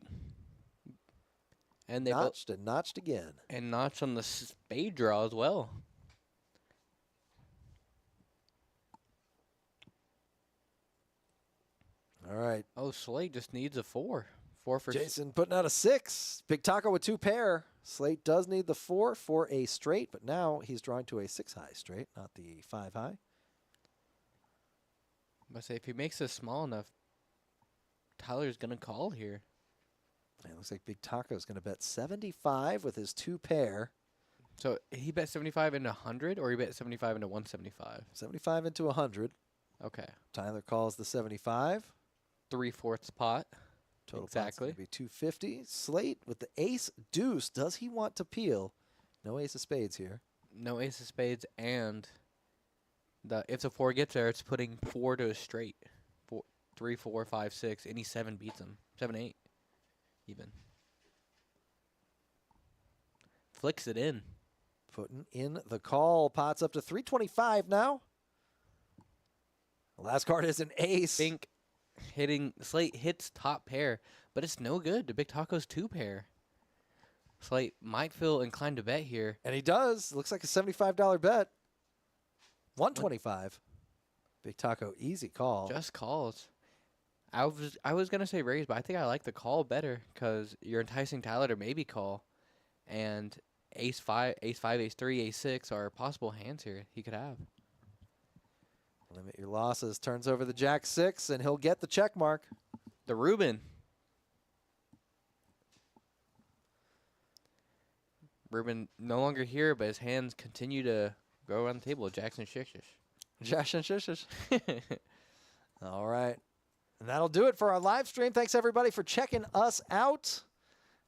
And they notched and notched again. And notched on the spade draw as well. All right. Oh, Slate just needs a 4. 4 for Jason putting out a 6. Big Taco with 2 pair. Slate does need the 4 for a straight, but now he's drawing to a 6 high straight, not the 5 high. I say if he makes this small enough, Tyler's gonna call here. And it looks like Big Taco is going to bet 75 with his 2 pair. So he bet 75 into 100, or he bet 75 into 175? 75 into 100. Okay. Tyler calls the 75. 3/4 pot. Total Exactly. pot's gonna be 250. Slate with the ace deuce. Does he want to peel? No ace of spades here. No ace of spades, and if the 4 gets there, it's putting 4 to a straight. 3, 4, 5, 6. Any 7 beats him. 7, 8, even. Flicks it in. Putting in the call. Pot's up to 325 now. The last card is an ace. Think hitting Slate hits top pair, but it's no good to Big Taco's 2 pair. Slate might feel inclined to bet here. And he does. Looks like a $75 bet. 125. Big Taco, easy call. Just calls. I was gonna say raise, but I think I like the call better because you're enticing Tyler to maybe call, and ace 5, ace 3, ace 6 are possible hands here he could have. Limit your losses. Turns over the jack 6, and he'll get the check mark. The Ruben. Ruben no longer here, but his hands continue to go around the table. Jackson Shishish. Jackson Shishish. All right. And that'll do it for our live stream. Thanks, everybody, for checking us out.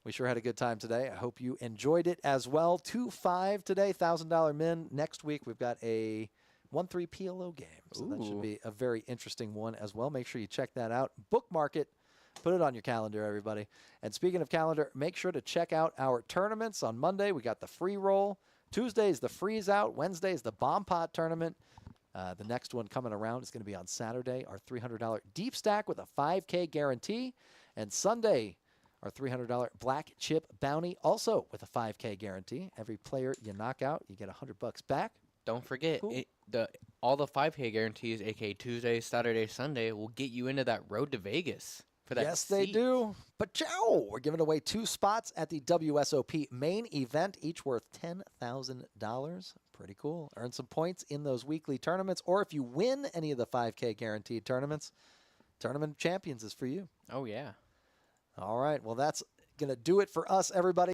We sure had a good time today. I hope you enjoyed it as well. 2-5 today, $1,000 min. Next week, we've got a 1-3 PLO game. So that should be a very interesting one as well. Make sure you check that out. Bookmark it. Put it on your calendar, everybody. And speaking of calendar, make sure to check out our tournaments. On Monday, we got the free roll. Tuesday is the freeze out. Wednesday is the bomb pot tournament. The next one coming around is going to be on Saturday, our $300 deep stack with a 5K guarantee. And Sunday, our $300 black chip bounty, also with a 5K guarantee. Every player you knock out, you get $100 back. Don't forget, Cool. all the 5K guarantees, aka Tuesday, Saturday, Sunday, will get you into that road to Vegas for that Yes, they seat. do. But Joe, we're giving away 2 spots at the WSOP main event, each worth $10,000. Pretty cool. Earn some points in those weekly tournaments, or if you win any of the 5K guaranteed tournaments, Tournament of Champions is for you. Oh, yeah. All right. Well, that's going to do it for us, everybody.